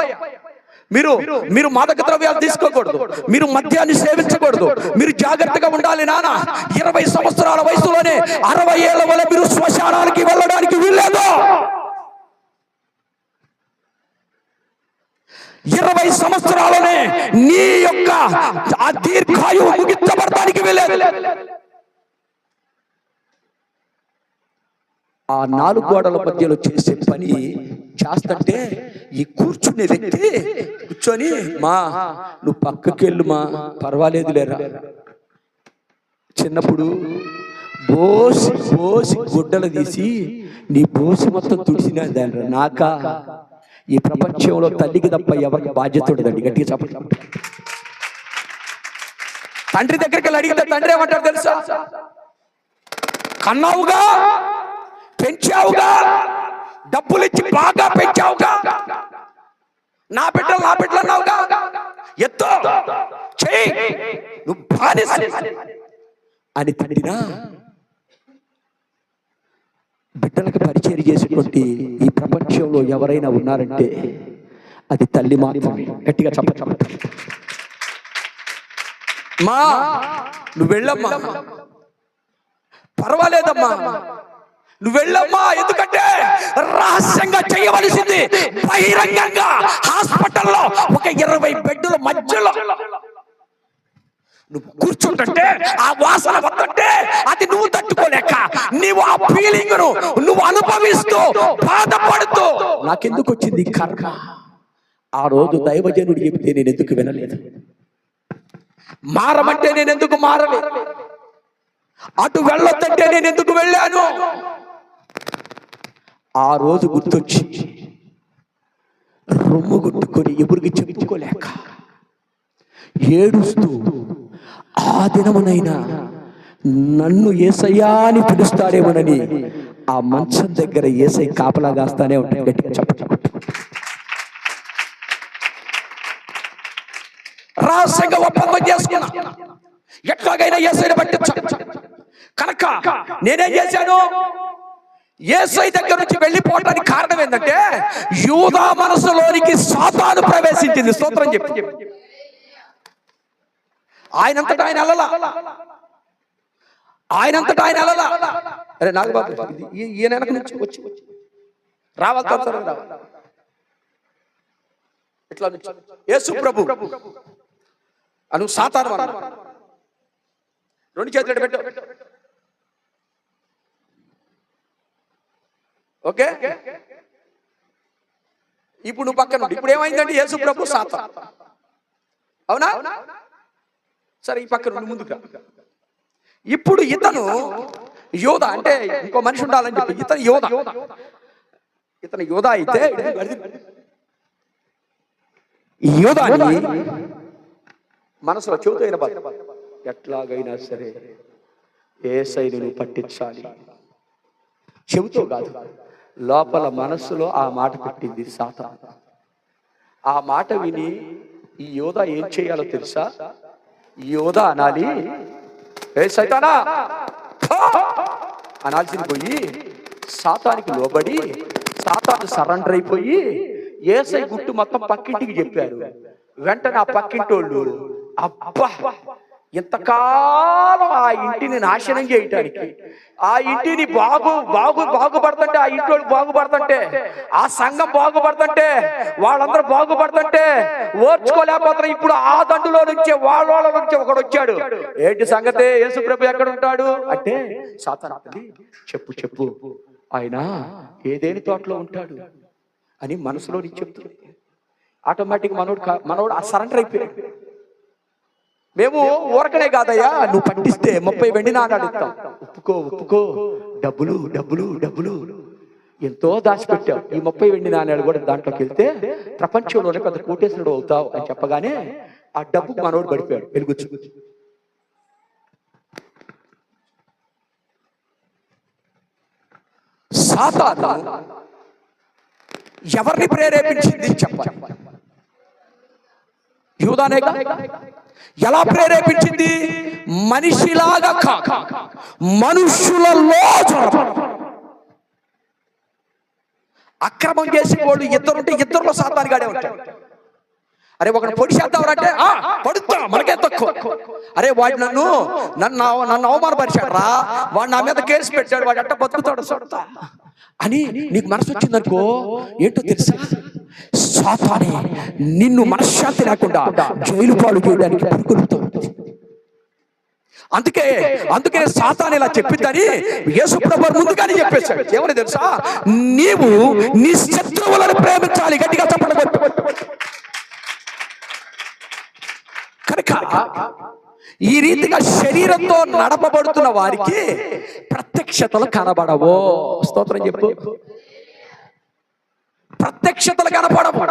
మీరు మాదక ద్రవ్యాలు తీసుకోకూడదు, మీరు మద్యాన్ని సేవించకూడదు, మీరు జాగ్రత్తగా ఉండాలి నాన్న. 20 సంవత్సరాల వయసులోనే 60 ఏళ్ల వల్ల మీరు శ్మశానానికి వెళ్ళడానికి వీల్లేదు. 20 సంవత్సరాలనే నీ యొక్క ఆ దీర్ఘాయువు ముగించబడటానికి వీల్లేదు. ఆ 4 గోడల మధ్యలో చేసే పని చేస్తుంటే ఈ కూర్చునే వ్యక్తి కూర్చొని, మా నువ్వు పక్కకెళ్ళు మా, పర్వాలేదు లేరా. చిన్నప్పుడు బోసి గుడ్డలు తీసి నీ బోసి మొత్తం తుడిసినదాన్ని నాకా. ఈ ప్రపంచంలో తల్లికి తప్ప ఎవరికి బాధ్యత ఉండదండి. గట్టిగా చెప్పండి. తండ్రి దగ్గరికి వెళ్ళి అడిగితే తండ్రి ఏమంటారు తెలుసా? కన్నావుగా, పెంచావుగా, డబ్బులు ఇచ్చి బాగా పెంచావుగా, నా బిడ్డలు అన్నావుగా, ఎత్తో చెయ్యి, నువ్వు బానిస అని తిట్టినా బిడ్డలకు పరిచయం చేసేటువంటి ఈ ప్రపంచంలో ఎవరైనా ఉన్నారంటే అది తల్లి మాత్రమే. గట్టిగా చెప్ప మా నువ్వు వెళ్ళమ్మా, పర్వాలేదమ్మా, నువ్వు వెళ్ళమ్మా. ఎందుకంటే రహస్యంగా చేయవలసింది బహిరంగంగా హాస్పిటల్లో ఒక 20 బెడ్ల మధ్యలో నువ్వు కూర్చుంటుంటే ఆ వాసన వస్తుంటే అది నువ్వు తట్టుకోలేక నీవు ఆ ఫీలింగ్ నువ్వు అనుభవిస్తూ బాధపడుతూ నాకెందుకు వచ్చింది కర్మ. ఆ రోజు దైవజనుడు చెబితే నేను ఎందుకు వినలేదు, మారమంటే నేను ఎందుకు మారలేదు, అటు వెళ్ళొద్దంటే నేను ఎందుకు వెళ్ళాను. ఆ రోజు గుర్తొచ్చి రొమ్ము కొట్టుకొని ఎవరికి చెప్పుకోలేక ఏడుస్తూ ఆ దినమునైనా నన్ను యేసయ్యా అని పిలుస్తాడేమోనని ఆ మంచం దగ్గర యేసయ్య కాపలా కాస్తానే ఉంటాయి. గట్టిగా చెప్పండి. రహస్యంగా ఒప్పందం చేసుకున్నా, ఎట్లాగైనా యేసయ్యని పట్టించాలి కనుక నేనేం చేశాను, యేసయ్య దగ్గర నుంచి వెళ్ళిపోవడానికి కారణం ఏంటంటే యూదా మనసులోనికి సాతాను ప్రవేశించింది. స్తోత్రం చెప్పి ఆయనంతటా ఆయన అలలా. అరే నాగబాబు, ఈయన వెనక నుంచి వచ్చి రావాలి ఇట్లా యేసు ప్రభు అను సాతాను రెండు చేతులు పెట్టు. ఓకే, ఇప్పుడు నువ్వు పక్కన ఉండి, ఇప్పుడు ఏమైందంటే యేసు ప్రభు సాతాను, అవునా? సరే, ఈ పక్కన నుండి ముందుగా ఇప్పుడు ఇతను యోధ, అంటే ఇంకో మనిషి ఉండాలని చెప్పి ఇతను యోధ అయితే యోధాని మనసులో చెబుతైన ఎట్లాగైనా సరే యేసయ్యను నువ్వు పట్టించాలి. చెబుతో కాదు, లోపల మనస్సులో ఆ మాట పెట్టింది సాతాను. ఆ మాట విని ఈ యోధ ఏం చేయాలో తెలుసా? యోధ అనాలి, ఏ సైతానా అనాల్సింది పోయి సాతానికి లోబడి సాతాను సరెండర్ అయిపోయి యేసయ్య గుట్టు మొత్తం పక్కింటికి చెప్పారు. వెంటనే ఆ పక్కింటోళ్ళు అబ్బా ఇంతకాలం ఆ ఇంటిని నాశనం చేయటానికి, ఆ ఇంటిని బాగుపడుతుంటే, ఆ ఇంట్లో బాగుపడుతుంటే, ఆ సంఘం బాగుపడుతుంటే, వాళ్ళందరూ బాగుపడుతుంటే ఓర్చుకోలేకపోతారు. ఇప్పుడు ఆ దండులో నుంచే వాళ్ళ నుంచి ఒకడు వచ్చాడు. ఏంటి సంగతే, యేసు ప్రభు ఎక్కడ ఉంటాడు అంటే సాతాను చెప్పు ఆయన ఏదేని తోటలో ఉంటాడు అని మనసులో చెప్తుంది. ఆటోమేటిక్ మనోడు ఆ సరెండర్ అయిపోయాడు. మేము ఊరకనే కాదయ్యా, నువ్వు పట్టిస్తే 30 వెండి నాణాలు ఇస్తాం, ఒప్పుకో, డబ్బులు ఎంతో దాచిపెట్టావు, ఈ 30 వెండి నాణాలు కూడా దాంట్లోకి వెళ్తే ప్రపంచంలోనే పెద్ద కోటేశ్వరుడు అవుతావు అని చెప్పగానే ఆ డబ్బు మనోడు పడిపోయాడు. వెలుగుచ్చు సాతాను ఎవరిని ప్రేరేపించింది చెప్పాలి? యూదానేగా. ఎలా ప్రేరేపించింది? మనిషిలాగా కాక మనుషులలో అక్రమం చేసే వాళ్ళు ఇద్దరుంటే ఇద్దరులో సాతానుగాడే ఉంటాడు. అరే ఒకటి పొడి చేద్దామంటే పడుతా మనకే తక్కువ. అరే వాడు నన్ను అవమానపరిచాడు రా, వాడు నా మీద కేసు పెట్టాడు, వాడు అట్ట బతుకుతాడు చూడతా అని నీకు మనసు వచ్చిందనుకో, ఏంటో తెలుసా, సాతానే నిన్ను మనశ్శాంతి లేకుండా జైలు పాలు చేయడానికి పడుకుంటుంది. అందుకే సాతాను ఇలా చెప్పిందని యేసు ప్రభువు ముందుగానే చెప్పేశాడు. ఏమని తెలుసా, నీవు నీ శత్రువులను ప్రేమించాలి. గట్టిగా చెప్పండి. కనుక ఈ రీతిగా శరీరంతో నడపబడుతున్న వారికి ప్రత్యక్షతలు కనబడవు. స్తోత్రం చెప్పు. ప్రత్యక్షతలు కనపడవు.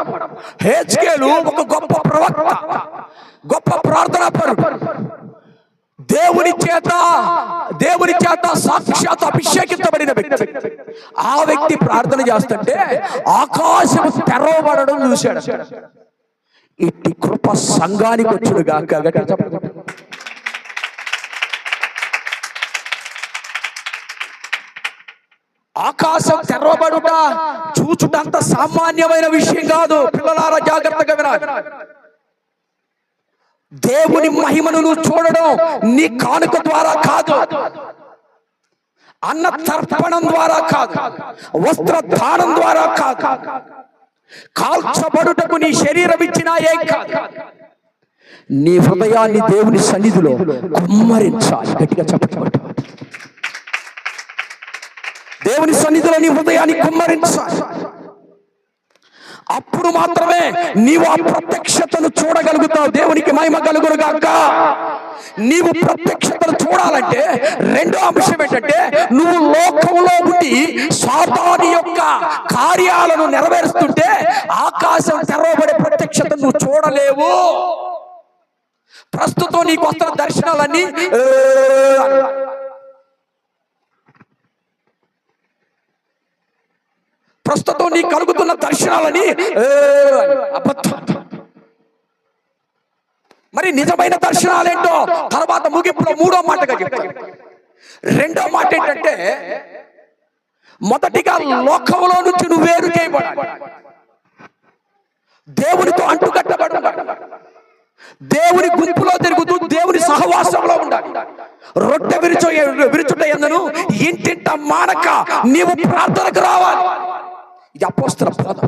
హెజ్కేలు ఒక గొప్ప ప్రవక్త, గొప్ప ప్రార్థనా పరుడు, దేవుని దేవుని చేత సాక్షాత్ అభిషేకించబడిన వ్యక్తి. ఆ వ్యక్తి ప్రార్థన చేస్తుంటే ఆకాశం తెరవబడడం చూశాడు. ఇట్టి కృప సంఘానికి వచ్చును గాక. ఆకాశం తెరవబడుట చూచుటంత సామాన్యమైన విషయం కాదు. పిల్లలారా జాగ్రత్తగా వినాలి. దేవుని మహిమను నువ్వు చూడడం నీ కానుక ద్వారా కాదు, అన్న తర్పణం ద్వారా కాదు, వస్త్ర దానం ద్వారా కాదు, కాల్చబడుటకు నీ శరీరం ఇచ్చినా ఏం కాదు. నీ హృదయాన్ని దేవుని సన్నిధిలో కుమ్మరించాలి. గట్టిగా చెప్పబట్టు. దేవుని సన్నిధిలో నీ హృదయాన్ని కుమ్మరించాలి. అప్పుడు మాత్రమే నీవు ఆ ప్రత్యక్షతను చూడగలుగుతావు. దేవునికి మహిమ కలుగును గాక. నీవు ప్రత్యక్షతను చూడాలంటే రెండో అంశం ఏంటంటే, నువ్వు లోకంలో ఉండి సాతాను యొక్క కార్యాలను నెరవేరుస్తుంటే ఆకాశం తెరవబడే ప్రత్యక్షతను నువ్వు చూడలేవు. ప్రస్తుతం నీకు వస్తున్న దర్శనాలన్నీ ప్రస్తుతం నీకు కలుగుతున్న దర్శనాలని అబద్ధం. మరి నిజమైన దర్శనాలేంటో తర్వాత ముగింపులో మూడో మాటగా చెప్తాను. రెండో మాట ఏంటంటే, మొదటిగా లోకంలో నుంచి నువ్వు వేరు చేయబడాలి, దేవునితో అంటుకట్టబడి ఉండాలి, దేవుని గుంపులో తిరుగుతూ దేవుని సహవాసంలో ఉండాలి. రొట్టె విరుచుట యందును ఇంటింట మానక నీవు ప్రార్థనకు రావాలి. ఇది అపోస్తల బోధ.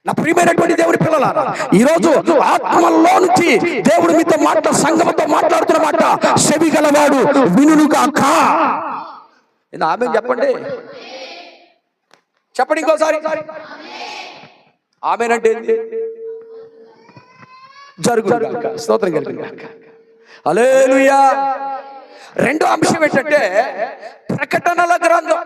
నా ప్రియమైనటువంటి దేవుని పిల్లలారా, ఈరోజు ఆత్మలో నుంచి దేవుడు మీతో సంఘంతో మాట్లాడుతున్న మాట చెవి గలవాడు వినుగాక. ఆమె చెప్పండి, చెప్పండి ఇంకోసారి. ఆమెనంటే జరుగుగాక. స్తోత్రం కలుగుగాక. హల్లెలూయా. రెండో అంశం ఏంటంటే, ప్రకటనల గ్రంథం.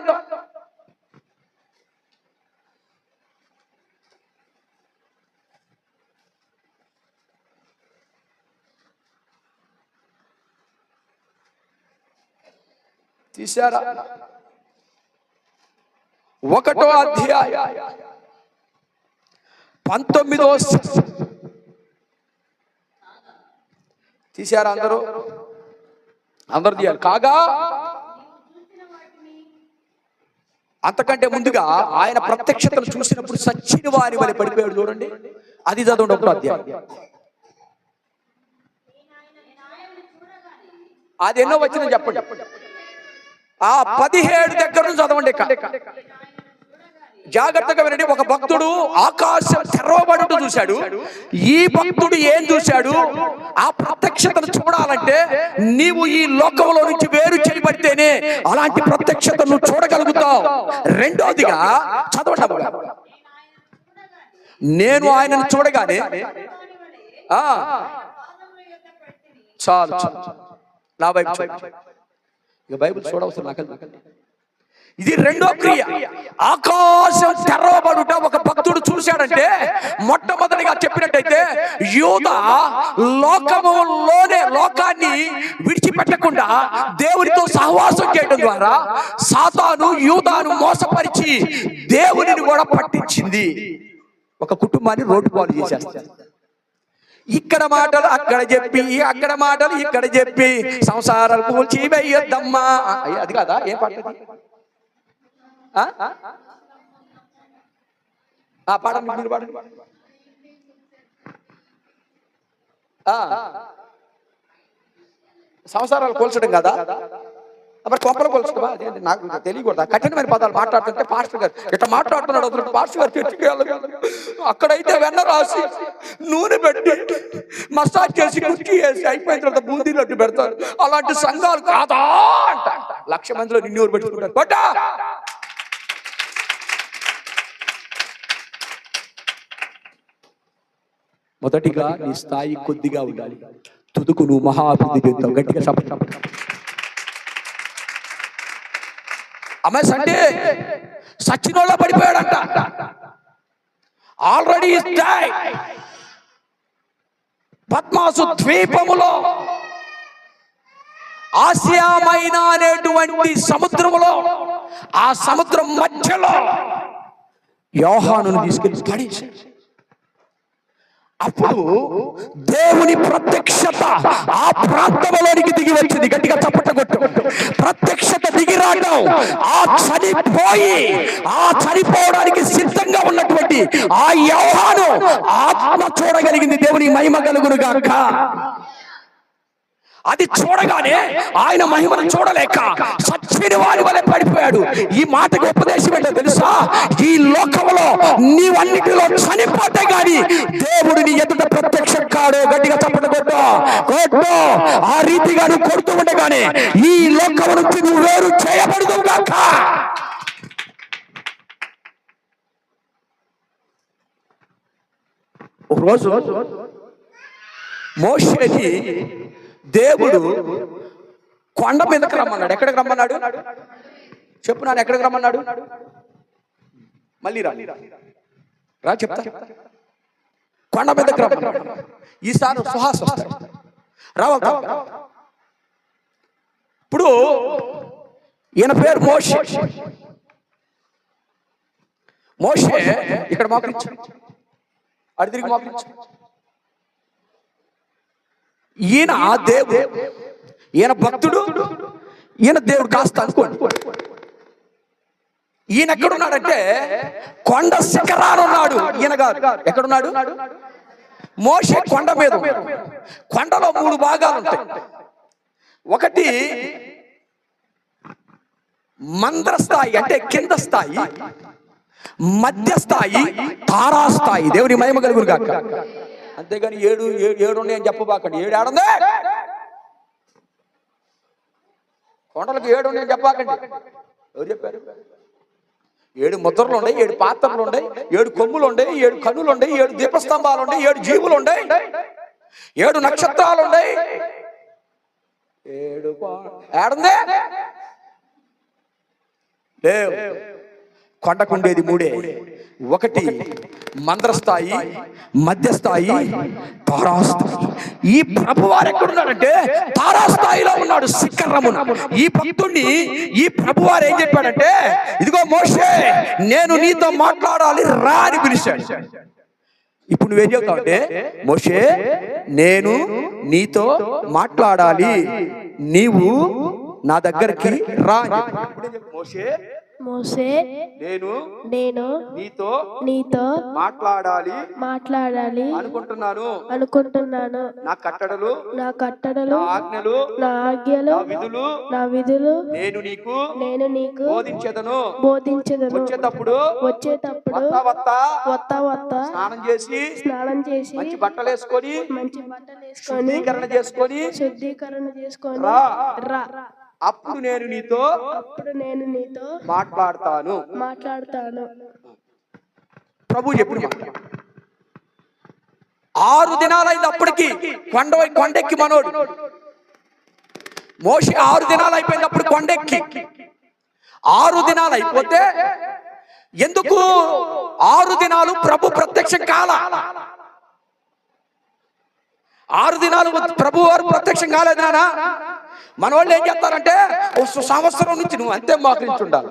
తీశారా? 1వ అధ్యాయం 19వ తీశారా? అందరూ తీయాలి. కాగా అంతకంటే ముందుగా ఆయన ప్రత్యక్షతను చూసినప్పుడు సచ్చిన వారి వలె పడిపోయాడు. చూడండి, అది చదవండి. 1వ అధ్యాయం అది ఎన్నో వచ్చిందని చెప్పండి. ఆ 17 దగ్గర నుంచి చదవండి. జాగ్రత్తగా వినండి. ఒక భక్తుడు ఆకాశం తెరవబడుట చూశాడు. ఈ భక్తుడు ఏం చూశాడు? ఆ ప్రత్యక్షతను చూడాలంటే నీవు ఈ లోకంలో నుంచి వేరు చేయబడితేనే అలాంటి ప్రత్యక్షతను చూడగలుగుతావు. రెండోదిగా చదవండి. నేను ఆయనను చూడగానే చాలు, నా వైపు ఇక బైబిల్ చూడవసరం నాకు. ఇది రెండో క్రియ. ఆకాశం తెరవబడుట ఒక భక్తుడు చూశాడంటే, మొట్టమొదటిగా చెప్పినట్టయితే యూదా లోకాన్ని విడిచిపెట్టకుండా దేవునితో సహవాసం చేయడం ద్వారా సాతాను యూదాను మోసపరిచి దేవునిని కూడా పట్టించింది. ఒక కుటుంబాన్ని రోడ్డు పాలు చేసేస్తుంది. ఇక్కడ మాటలు అక్కడ చెప్పి, అక్కడ మాటలు ఇక్కడ చెప్పి సంసారాలు కూల్చి వెయ్యొద్దమ్మా. అది కాదా? ఏం పాట? పాడండి, మీరు పాడండి. సంసారాలు కూల్చడం కదా, మరి కొంపలు కొలుచుకోవా? నాకు తెలియకూడదు. కఠినమైన పదాలు మాట్లాడుతుంటే పాస్టర్ గారు ఇట్లా మాట్లాడుతున్నాడు. అతను పాస్టర్ గారు చర్చికి అక్కడైతే వెన్న రాసి నూనె పెట్టి మసాజ్ చేసి కుర్చీ వేసి అయిపోయిన తర్వాత బూందీ లడ్డు పెడతారు. అలాంటి సంఘాలు కాదా అంట. 1,00,000 మందిలో నిన్నూరు పెట్టుకుంటారు. బట్టా మొదటిగా నీ స్థాయి కొద్దిగా ఉండాలి, తుదుకు నువ్వు మహా అభివృద్ధి చెందుతావు. గట్టిగా చెప్పండి. అమ్మాయి అంటే సచ్చినోళ్ళ పడిపోయాడంట. ఆల్రెడీ పద్మాసు ద్వీపములో ఆసియా మైనా అనేటువంటి సముద్రములో, ఆ సముద్రం మధ్యలో యోహానును తీసుకెళ్లి పడేశాడు. అప్పుడు దేవుని ప్రత్యక్షత ఆ ప్రాంతంలోనికి దిగి వచ్చింది. గట్టిగా చప్పట కొట్టు. ప్రత్యక్షత దిగి రావడం, ఆ చనిపోవడానికి సిద్ధంగా ఉన్నటువంటి ఆ యోహాను ఆత్మ చూడగలిగింది. దేవుని మహిమ కలుగును గాక. అది చూడగానే ఆయన మహిమను చూడలేక సచ్చిన వారి వలె పడిపోయాడు. ఈ మాటకు ఉపదేశం ఏంటో తెలుసా? ఈ లోకంలో నీవన్నిటిలో చనిపోతే గాని దేవుడు నీ ఎదుట ప్రత్యక్షం కాడు. గట్టిగా చప్పట కొట్టు. ఆ రీతిగా నువ్వు కొడుతూ ఉండగానే ఈ లోకం నుంచి నువ్వు వేరు చేయబడదు గాక. రోజు మోషేని దేవుడు కొండ మీదకి రమ్మన్నాడు. ఎక్కడికి రమ్మన్నాడు చెప్పు నాన్న? ఎక్కడికి రమ్మన్నాడు? మళ్ళీ రా చెప్తా. కొండ మీదకి రమ్మన్నాడు. ఈసారి సుహాస్ వస్తాడు. రావాలి. ఇప్పుడు ఈయన పేరు మోషే. మోషే ఇక్కడ మోకరించు, అడి తిరిగి మోకరించు. ఈయన దేవుడు, ఈయన భక్తుడు, ఈయన దేవుడు కాస్త అనుకోండి. ఈయన ఎక్కడున్నాడంటే కొండ శిఖరానున్నాడు. ఈయన కాదు. ఎక్కడున్నాడు? మోషే కొండ మీద. కొండలో 3 భాగాలు ఉంటాయి. ఒకటి మంద్రస్థాయి అంటే కింద స్థాయి, మధ్య స్థాయి, తారాస్థాయి. దేవుని మహిమ కలుగును గాక. అంతేగాని 7 ఉన్నాయని చెప్పబాకండి. 7 ఆడుంది. కొండలకు 7 ఉన్నాయని చెప్పబాకండి. ఎవరు చెప్పారు? 7 ముద్రలు ఉన్నాయి, 7 పాత్రలు ఉన్నాయి, 7 కొమ్ములు ఉన్నాయి, 7 కన్నులు ఉన్నాయి, 7 దీపస్తంభాలు ఉన్నాయి, 7 జీవులు ఉన్నాయి, 7 నక్షత్రాలు ఉన్నాయి. 7 ఆడుంది. లేవు. కొండకుండేది 3. ఒకటి మంద్రస్థాయి, మధ్యస్థాయి, తారాస్థాయి. ఈ ప్రభువారు ఎక్కడున్నాడంటే తారాస్థాయిలో ఉన్నాడు, శిఖరమున. ఈ భక్తుడిని ఈ ప్రభువారు ఏం చెప్పాడంటే, ఇదిగో మోషే, నేను నీతో మాట్లాడాలి, రా అని పిలిచాడు. ఇప్పుడు నువ్వేం చెప్తావు అంటే, మోషే నేను నీతో మాట్లాడాలి, నీవు నా దగ్గరికి రా. మోషే నేను నీతో మాట్లాడాలి అనుకుంటున్నాను. నా కట్టడలు నా ఆజ్ఞలు నా విధులు నేను నీకు బోధించెదను. వచ్చేటప్పుడు వత్తా స్నానం చేసి మంచి బట్టలు వేసుకొని శుద్ధీకరణ చేసుకొని రా. అప్పుడు నేను నీతో మాట్లాడతాను. ప్రభు చెప్పిన 6 దినాలైంది అప్పటికి. కొండెక్కి మనోడు మోషే 6 దినాలు అయిపోయింది అప్పుడు కొండెక్కి. 6 దినాలు అయిపోతే ఎందుకు 6 దినాలు ప్రభు ప్రత్యక్షం కాల? 6 దినాలు ప్రభు వారు ప్రత్యక్షం కాలేదు నానా. మన వాళ్ళు ఏం చేస్తారంటే, 1 సంవత్సరం నుంచి నువ్వు అంతే మోకరించి ఉండాలి.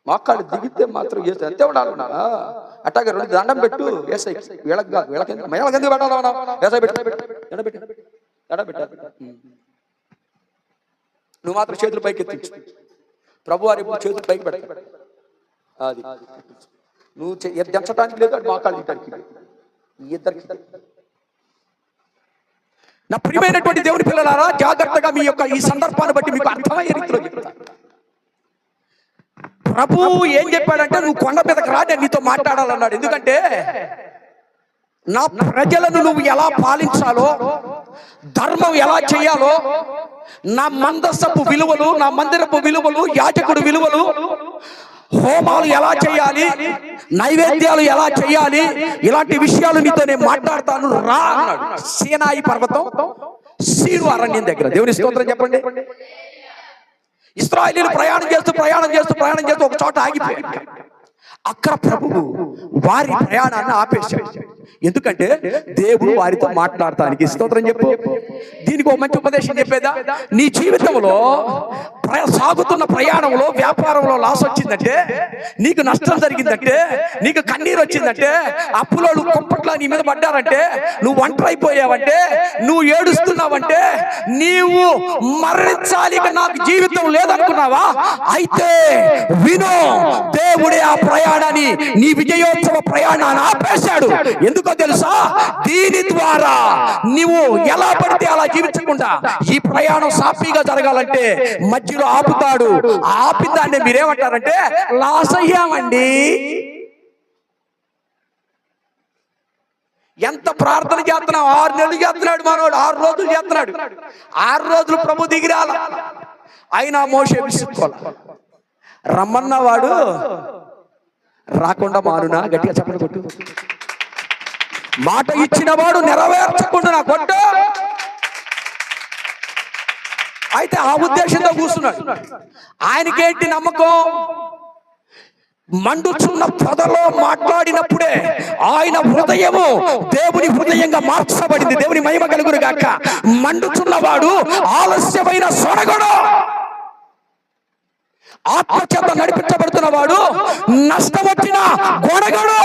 మోకాళ్ళు దిగితే మాత్రం అంతే ఉండాలి. అట్టాగే 2 దండం పెట్టు. ఏసై వీళ్ళకెందుకు పెట్టాలి? ఏసై పెట్ట నువ్వు మాత్రం చేతులు పైకి ఎత్తించు. ప్రభు వారు ఎప్పుడు చేతులు పైకి పెడతాడు. అది నువ్వు దించడానికి లేదు, మోకాళ్ళు ఇద్దరికి. నా ప్రియమైనటువంటి దేవుని పిల్లలారా, జాగ్రత్తగా మీ యొక్క ఈ సందర్భాన్ని బట్టి మీకు అర్థమయ్యే రీతిలో చెప్తా. ప్రభు ఏం చెప్పాడంటే, నువ్వు కొండ మీదకి రా, నేను నీతో మాట్లాడాలన్నాడు. ఎందుకంటే నా ప్రజలను నువ్వు ఎలా పాలించాలో, ధర్మం ఎలా చేయాలో, నా మందసపు విలువలు, నా మందిరపు విలువలు, యాజకుడు విలువలు, హోమాలు ఎలా చేయాలి, నైవేద్యాలు ఎలా చేయాలి, ఇలాంటి విషయాలు నీతో నేను మాట్లాడతాను రా అన్నాడు. సీనాయి పర్వతం, సీను అరణ్యం దగ్గర. దేవుని స్తోత్రం చెప్పండి. ఇశ్రాయేలీయులు ప్రయాణం చేస్తూ ఒక చోట ఆగిపోయారు. అక్కడ ప్రభువు వారి ప్రయాణాన్ని ఆపేశాడు. ఎందుకంటే దేవుడు వారితో మాట్లాడటానికి. స్తోత్రం చెప్పు. దీనికి ఒక మంచి ఉపదేశం చెప్పేదా, నీ జీవితంలో సాగుతున్న ప్రయాణంలో వ్యాపారంలో లాస్ వచ్చిందంటే, నీకు నష్టం జరిగిందంటే, నీకు కన్నీరు వచ్చిందంటే, అప్పులోళ్ళు కుప్పట్లా నీ మీద పడ్డారంటే, నువ్వు ఒంటరి అయిపోయావంటే, నువ్వు ఏడుస్తున్నావంటే, నీవు మరణించాలి ఇక నాకు జీవితం లేదనుకున్నావా? అయితే విను, దేవుడే ఆ ప్రయాణాన్ని, నీ విజయోత్సవ ప్రయాణాన్ని ఆపేశాడు. ఎందుకో తెలుసా? దీని ద్వారా నీవు ఎలా పడితే అలా జీవించకుండా ఈ ప్రయాణం సాఫీగా జరగాలంటే మధ్యలో ఆపుతాడు. ఆపిదాన్ని మీరేమంటారంటే లాస్ అయ్యామండి. ఎంత ప్రార్థన చేస్తున్నాం, 6 నెలలు చేస్తున్నాడు మనోడు, 6 రోజులు చేస్తున్నాడు. 6 రోజులు ప్రభు దిగిరాల, అయినా మోషే విసుక్కోల. రమ్మన్నవాడు రాకుండా మానునా? గట్టిగా చెప్పండి కొట్టు. మాట ఇచ్చిన వాడు నెరవేర్చకుండా నా కొట్టు. అయితే ఆ ఉద్దేశంతో కూర్చున్నాడు. ఆయనకేంటి నమ్మకం? మండుచున్న పొదలో మాట్లాడినప్పుడే ఆయన హృదయము దేవుని హృదయంగా మార్చబడింది. దేవుని మహిమ కలుగును గాక. మండుచున్నవాడు ఆలస్యమైన సొరగడు, ఆత్మచేత నడిపించబడుతున్నవాడు నష్టం వచ్చిన గొడగడు.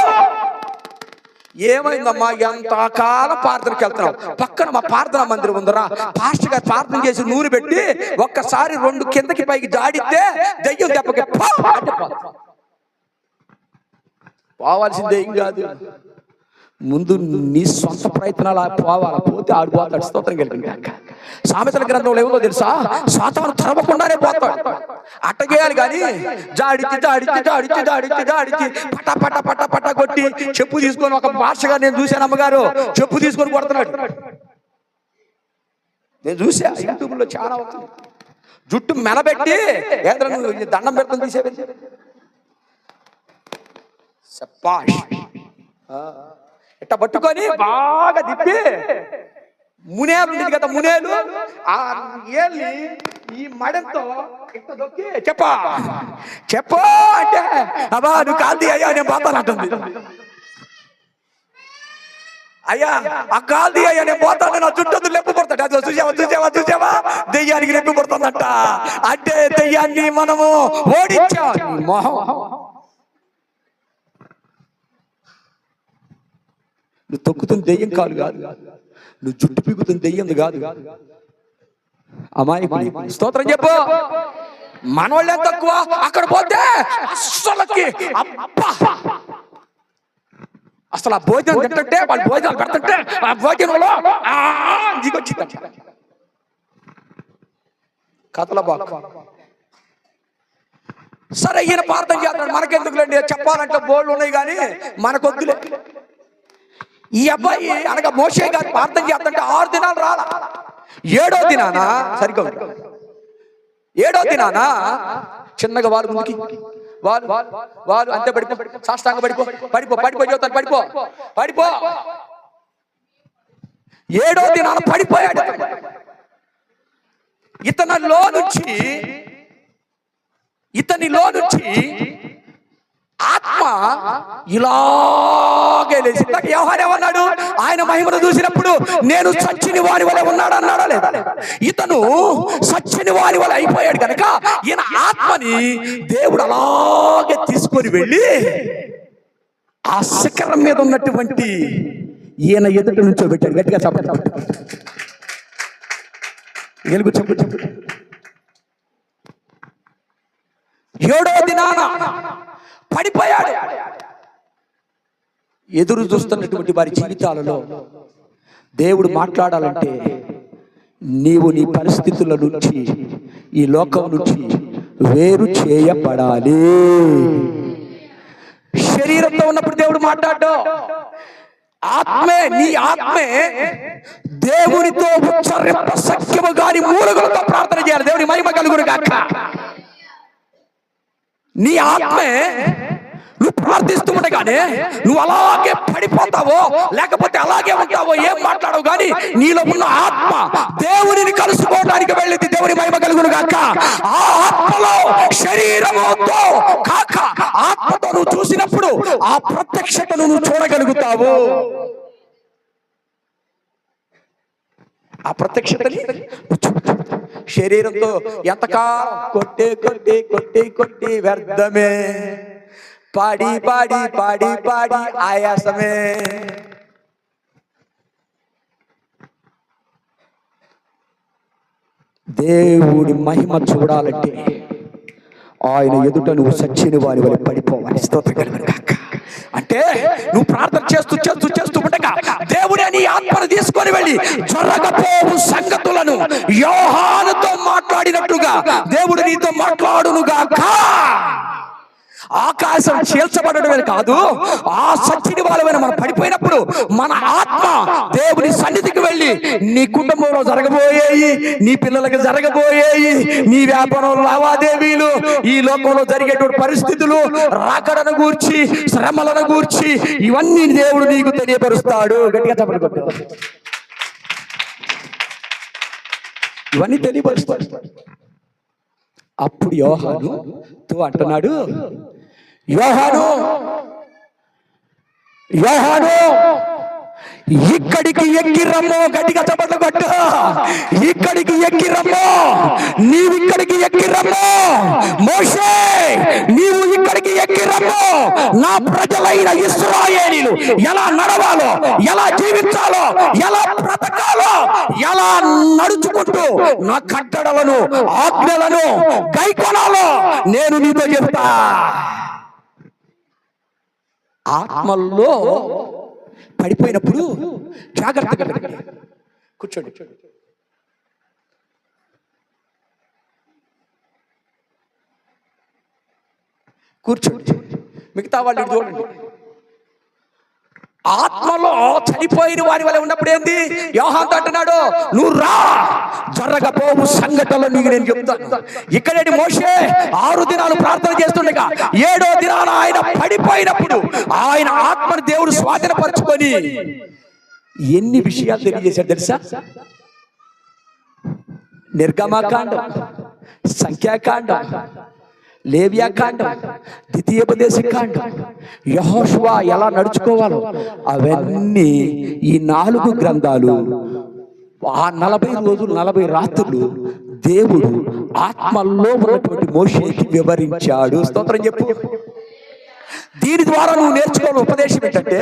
ఏమైందమ్మా, ఎంతకాలం ప్రార్థనకి వెళ్తున్నావు? పక్కన మా ప్రార్థనా మందిరం ఉందరా, పాస్టర్ గారు ప్రార్థన చేసి నూనె పెట్టి ఒక్కసారి 2 కిందకి పైకి జాడితే దెయ్యం దెబ్బకి పోవాల్సిందే. ఏం కాదు, ముందు నీ సొంత ప్రయత్నాలు పోవాలా, పోతే ఆడిపోతాడు. స్తోత్రం కలిగింది కాక. సామెతల గ్రంథంలో ఏమో తెలుసా? సాతాను తరవకుండానే పోతాడు. అట్టగేయాలి కానీ జాడిచ్చి జాడిచ్చి జాడిచ్చి జాడిచ్చి జాడిచ్చి పట పట పట పట కొట్టి చెప్పు తీసుకొని, ఒక భాషగా నేను చూశాను, అమ్మగారు చెప్పు తీసుకొని కొడుతున్నాడు. నేను చూసా యూట్యూబ్ లో చాలా అవుతుంది. జుట్టు మెనబెట్టి దండం పెడుతుంది తీసేది. ఇట్ట పట్టుకొని బాగా తిప్పి మునేలు ఉండేది కదా, మునేలు ఆ ఏళ్ళి ఈ మడంతో ఇట్ట దొక్కి చెప్పా చెప్పు అంటే, అబ్బా నువ్వు కాల్ది అయ్యా నేను పోతానంటుంది. అయ్యా ఆ కాల్ది అయ్యా నేను పోతాను, నా చుట్టూ లెప్పు పడతాడు. అది చూసావా చూసావా చూసావా, దెయ్యానికి లెప్పు పడుతుందంట. అంటే దెయ్యాన్ని మనము ఓడించాం. మొహం, నువ్వు తొక్కుతున్న దెయ్యం కాదు, నువ్వు జుట్టు పీకుతున్న దెయ్యం కాదు. అమ్మాయి స్తోత్రం చెప్పు. మనోళ్ళే తక్కువ, అక్కడ పోతే అస్సలకి అసలు ఆ భోజనం తింటుంటే, వాళ్ళు భోజనాలు పెడుతుంటే ఆ భోజనంలో దిగొచ్చింది కథల బాగా. సరే ఈయన ప్రార్థన చేస్తాడు, మనకెందుకులేండి, చెప్పాలంటే బోర్డు ఉన్నాయి కానీ మనకొద్దులే. ఈ అబ్బాయి అనగా మోషే గారు ప్రార్థన చేస్తుంటే 6 దినాలు రాలా. 7వ దినాన సరిగ్గా 7వ దినాన చిన్నగా వాళ్ళు ముందుకి వాళ్ళు అంతే పడిపో, సాష్టాంగ పడిపో పడిపో పడిపో చదువుతాను పడిపో పడిపో. 7వ దినాన పడిపోయాడు. ఇతనిలో నుంచి ఆత్మ ఇలాగే లేచి, యోహాను ఏమన్నాడు? ఆయన మహిమను చూసినప్పుడు నేను సచ్చిని వారి వలె ఉన్నాడు అన్నాడా లేదా? ఇతను సచ్చిని వారి వలె అయిపోయాడు కనుక ఈయన ఆత్మని దేవుడు అలాగే తీసుకొని వెళ్ళి ఆ శిఖరం మీద ఉన్నటువంటి ఈయన ఎదుట నుంచో పెట్టాడు. గట్టిగా చెప్పండి, ఎలుగు చెప్పు చెప్పు. 7వ దినాన పడిపోయాడు. ఎదురు చూస్తున్నటువంటి వారి జీవితాలలో దేవుడు మాట్లాడాలంటే నీవు నీ పరిస్థితుల నుంచి, ఈ లోకం నుంచి వేరు చేయబడాలి. శరీరంతో ఉన్నప్పుడు దేవుడు మాట్లాడు. ఆత్మే, నీ ఆత్మే దేవునితో ఉచ్చరింప సఖ్యము గాని మూలుగులతో ప్రార్థన చేయాలి. దేవుని మహిమ కలుగును గాక. నీ ఆత్మే నువ్వు ప్రార్థిస్తూ ఉండగానే నువ్వు అలాగే పడిపోతావో లేకపోతే అలాగే ఉంటావో ఏం మాట్లాడవు, కానీ నీలో ఉన్న ఆత్మ దేవునిని కలుసుకోవడానికి వెళ్ళింది. దేవుని మహిమ కలుగును గాక. ఆ ఆత్మలో శరీరముతో కాక ఆత్మతో నువ్వు చూసినప్పుడు ఆ ప్రత్యక్షతను నువ్వు చూడగలుగుతావు. ఆ ప్రత్యక్షతని శరీరంతో ఎంతకాలం కొట్టి కొట్టి కొట్టి కొట్టి వ్యర్థమే, పాడి పాడి పాడి పాడి ఆయాసమే. దేవుడి మహిమ చూడాలంటే ఆయన ఎదుట నువ్వు సచ్చిన వారి వల్ల పడిపోవాలి. స్తోత్రం కలుగును గాక. అంటే నువ్వు ప్రార్థన చేస్తూ చేస్తూ చేస్తూ ఉండగా దేవుడే నీ ఆత్మను తీసుకొని వెళ్ళి జరగబోవు సంగతులను యోహానుతో మాట్లాడినట్టుగా దేవుడు నీతో మాట్లాడును గాక. ఆకాశం చీల్చబడమే కాదు, ఆ సచ్చిని వాళ్ళమైన మనం పడిపోయినప్పుడు మన ఆత్మ దేవుని సన్నిధికి వెళ్ళి నీ కుటుంబంలో జరగబోయేయి, నీ పిల్లలకి జరగబోయేయి, నీ వ్యాపారం లావాదేవీలు, ఈ లోకంలో జరిగేటువంటి పరిస్థితులు, రాకడను గూర్చి, శ్రమలను గూర్చి ఇవన్నీ దేవుడు నీకు తెలియపరుస్తాడు. గట్టిగా చెప్పండి. ఇవన్నీ తెలియపరుస్తాడు. అప్పుడు యోహానుతో అంటున్నాడు, యోహాను యోహాను ఇక్కడికి ఎక్కి రమ్మో. గట్టిగా చప్పట్లు కొట్టు. ఇక్కడికి ఎక్కి రమ్మో, నీవు ఇక్కడికి ఎక్కి రమ్మో. మోషే నీవు ఇక్కడికి ఎక్కి రమ్మో. నా ప్రజలైన ఇశ్రాయేలీయులు ఎలా నడవాలో, ఎలా జీవించాలో, ఎలా బ్రతకాలో, ఎలా నడుచుకుంటూ నా కట్టడలను ఆజ్ఞలను గైకొనాలో నేను నీతో చెప్తా. ఆత్మల్లో పడిపోయినప్పుడు జాగ్రత్తగా కూర్చోండి. కూర్చోండి. మిగతా వాళ్ళు చూడండి. ఆత్మలో చనిపోయిన వారి వల్ల ఉన్నప్పుడు ఏంది? యోహాను అంటున్నాడు, నువ్వు రా, జరగబోవు సంఘటనలు నీకు నేను చెప్తాను. ఇక్కడేంటి? మోషే 6 దినాలు ప్రార్థన చేస్తుండగా 7వ దినాన ఆయన పడిపోయినప్పుడు ఆయన ఆత్మను దేవుడు స్వాధీనపరచుకొని ఎన్ని విషయాలు తెలియజేశాడు తెలుసా? నిర్గమకాండం, సంఖ్యాకాండం, లేవ్యాకాండం, ద్వితీయోపదేశకాండం, యెహోషువ ఎలా నడుచుకోవాలో అవన్నీ ఈ 4 గ్రంథాలు ఆ 40 రోజులు 40 రాత్రులు దేవుడు ఆత్మల్లో ఉన్నటువంటి మోషేకి వివరించాడు. స్తోత్రం చెప్పు. దీని ద్వారా నువ్వు నేర్చుకోవాలి ఉపదేశం ఏంటంటే,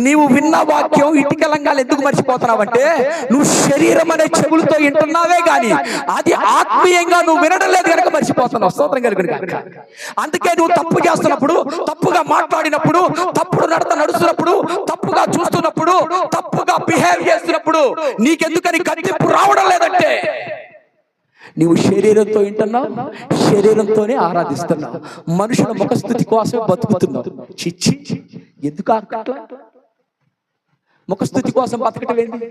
నీవు విన్న వాక్యం ఇటుకలంగా ఎందుకు మర్చిపోతున్నావంటే నువ్వు శరీరం అనే చెవులతో వింటున్నావే గాని అది ఆత్మీయంగా నువ్వు వినడం లేదు కనుక మర్చిపోతున్నావు. స్తోత్రం కలుగును గాక. అందుకే నువ్వు తప్పు చేస్తున్నప్పుడు, తప్పుగా మాట్లాడినప్పుడు, తప్పుడు నడుస్తున్నప్పుడు, తప్పుగా చూస్తున్నప్పుడు, తప్పుగా బిహేవ్ చేస్తున్నప్పుడు నీకెందుకని కత్తింపు రావడం లేదంటే నీవు శరీరంతో వింటున్నావు, శరీరంతోనే ఆరాధిస్తున్నావు, మనుషుల ముఖస్థుతి కోసమే బతుకుతున్నావు. చిచ్చి, ఎందుకు అట్లా? ముఖస్థుతి కోసం బతకటం ఏంటి?